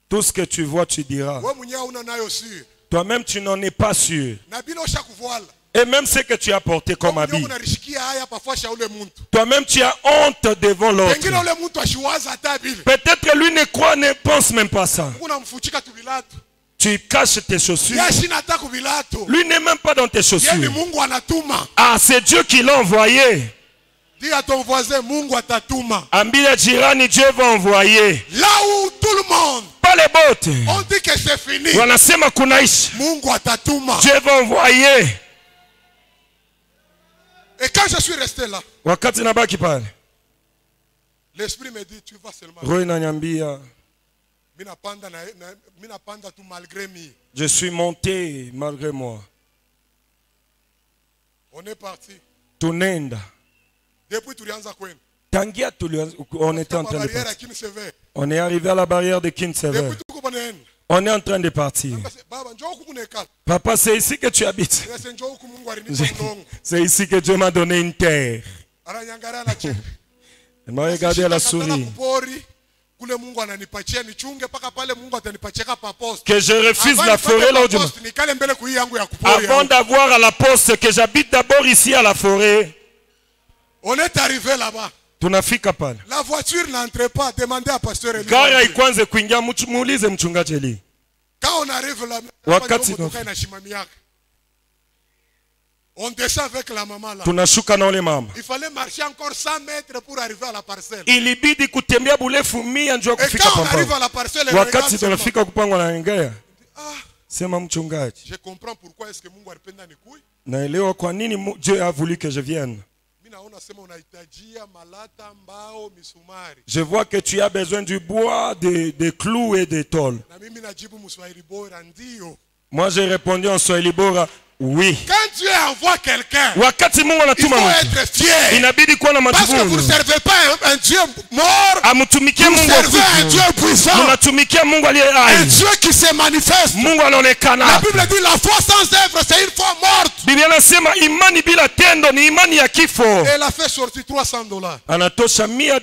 tout ce que tu vois, tu diras. Wewe mwenyewe una nayo sûr. Toi-même, tu n'en es pas sûr. Na bila ushakuvoala. Et même ce que tu as porté comme habit. Unarishikia haya parfois sha ule muntu. Toi-même, tu as honte devant l'autre. Pengine ule muntu ashiwaza hata bila. Peut-être lui ne pense même pas ça. Unamfuchika tu bilatu. Tu caches tes chaussures. Yashina hata kubilatu. Lui n'est même pas dans tes Yeye ni chaussures. Mungu anatuma. Ah, c'est Dieu qui l'a envoyé. Dis à ton voisin Mungu atatuma. Ambile jirani, Dieu va envoyer. Là où tout le monde Pas les bottes. on dit que c'est fini. Wanasema kunaisha. Mungu atatuma. Dieu va envoyer. Et quand je suis resté là, Wakati nabaki pale, l'esprit me dit tu vas seulement. roho inaniambia, Mina panda tout malgré mi. je suis monté malgré moi. On est parti. Tunaenda. Depuis tulianza kwenda. Tangia on était en train de barrière à partir. Kinsever. On est arrivé à la barrière de Kinsever. Depuis tuko banaenda. On est en train de partir. Baba njoo huku kunekala. Papa, c'est ici que tu habites. Sasa njoo huku Mungu alinipa udongo. C'est ici que Dieu m'a donné une terre. Ananyangara na cheka. Elle m'a regardé à la souris. Kupori. Kule Mungu ananipatia nichunge paka pale Mungu atanipatia pa poste. Que je refuse la forêt là où Dieu nikale mbele kui yangu ya kupori. Avant d'avoir à la poste, que j'habite d'abord ici à la forêt. On est arrivé là-bas. Tunafika pale. La voiture n'entre pas, demandez à pasteur Eli. Gari haikuanze kuingia, muulize mchungaji Eli. Quand on arrive là, wakati on descend avec la maman là. Tunashuka na ole mama. Il fallait marcher encore 100 mètres pour arriver à la parcelle. Ilibidi kutembea burefu 100 njoo kufika papa. Et quand on arrive à la parcelle, wakati tunafika kupangwa na ngaya. Sema mchungaji. Je comprends pourquoi est-ce que Mungu alipenda nikui. Naelewa kwa nini Dieu a voulu que je vienne. Je vois que tu as besoin du bois, des clous et des tôles. Moi j'ai répondu en Swahili bora, oui. Quand Dieu envoie quelqu'un, il faut être fier. Parce que vous ne servez pas un Dieu mort, vous servez un Dieu puissant, un Dieu qui se manifeste. La Bible dit la foi sans œuvre c'est une foi morte. Et elle a fait sortir $300. Anatosha $100.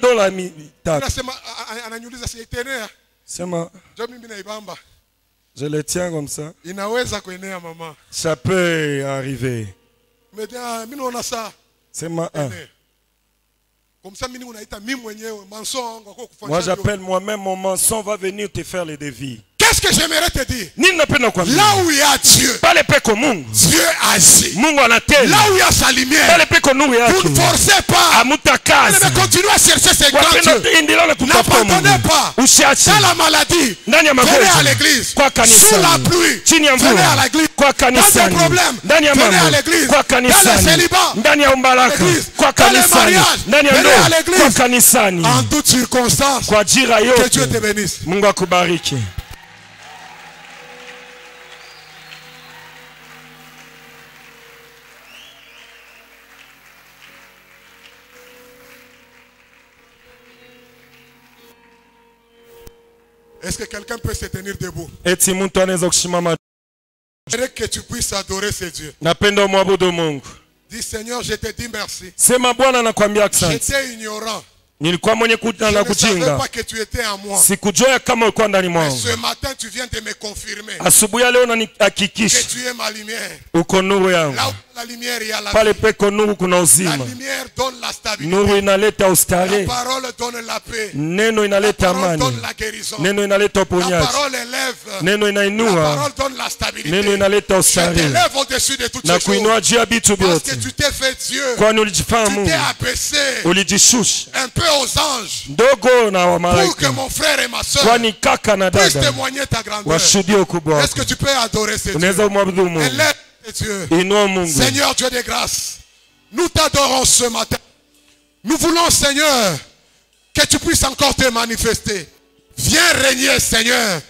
Je le tiens comme ça. Ça peut arriver. C'est ma comme ça, moi j'appelle moi-même mon mensonge va venir te faire les devis. Qu'est-ce que j'aimerais te dire? Là où il y a Dieu, Dieu agit. Là où il y a sa lumière, vous ne forcez pas. Mais continuez à chercher ces grands dieux. N'abandonnez pas. Dans la maladie, venez à l'église. Sous la pluie, venez à l'église. Dans un problème, venez à l'église. Dans le célibat, l'église. Dans les mariages, venez à l'église. En toutes circonstances, que Dieu te bénisse. Est-ce que quelqu'un peut se tenir debout? J'aimerais que tu puisses adorer ce Dieu. Dis Seigneur, je te dis merci. J'étais ignorant. Je ne savais pas que tu étais en moi. Mais ce matin, tu viens de me confirmer que tu es ma lumière. Là où la lumière, il y a la vie. La lumière donne la stabilité. La parole donne la paix. La parole donne la guérison. La parole élève. La parole donne la stabilité. Je t'élève au-dessus de toutes ces choses. Parce que tu t'es fait Dieu. Tu t'es abaissé un peu aux anges pour que mon frère et ma soeur puissent témoigner ta grandeur. Est-ce que tu peux adorer ce Dieu? Élève Dieu. Seigneur Dieu de grâce, nous t'adorons ce matin. Nous voulons, Seigneur, que tu puisses encore te manifester. Viens régner, Seigneur.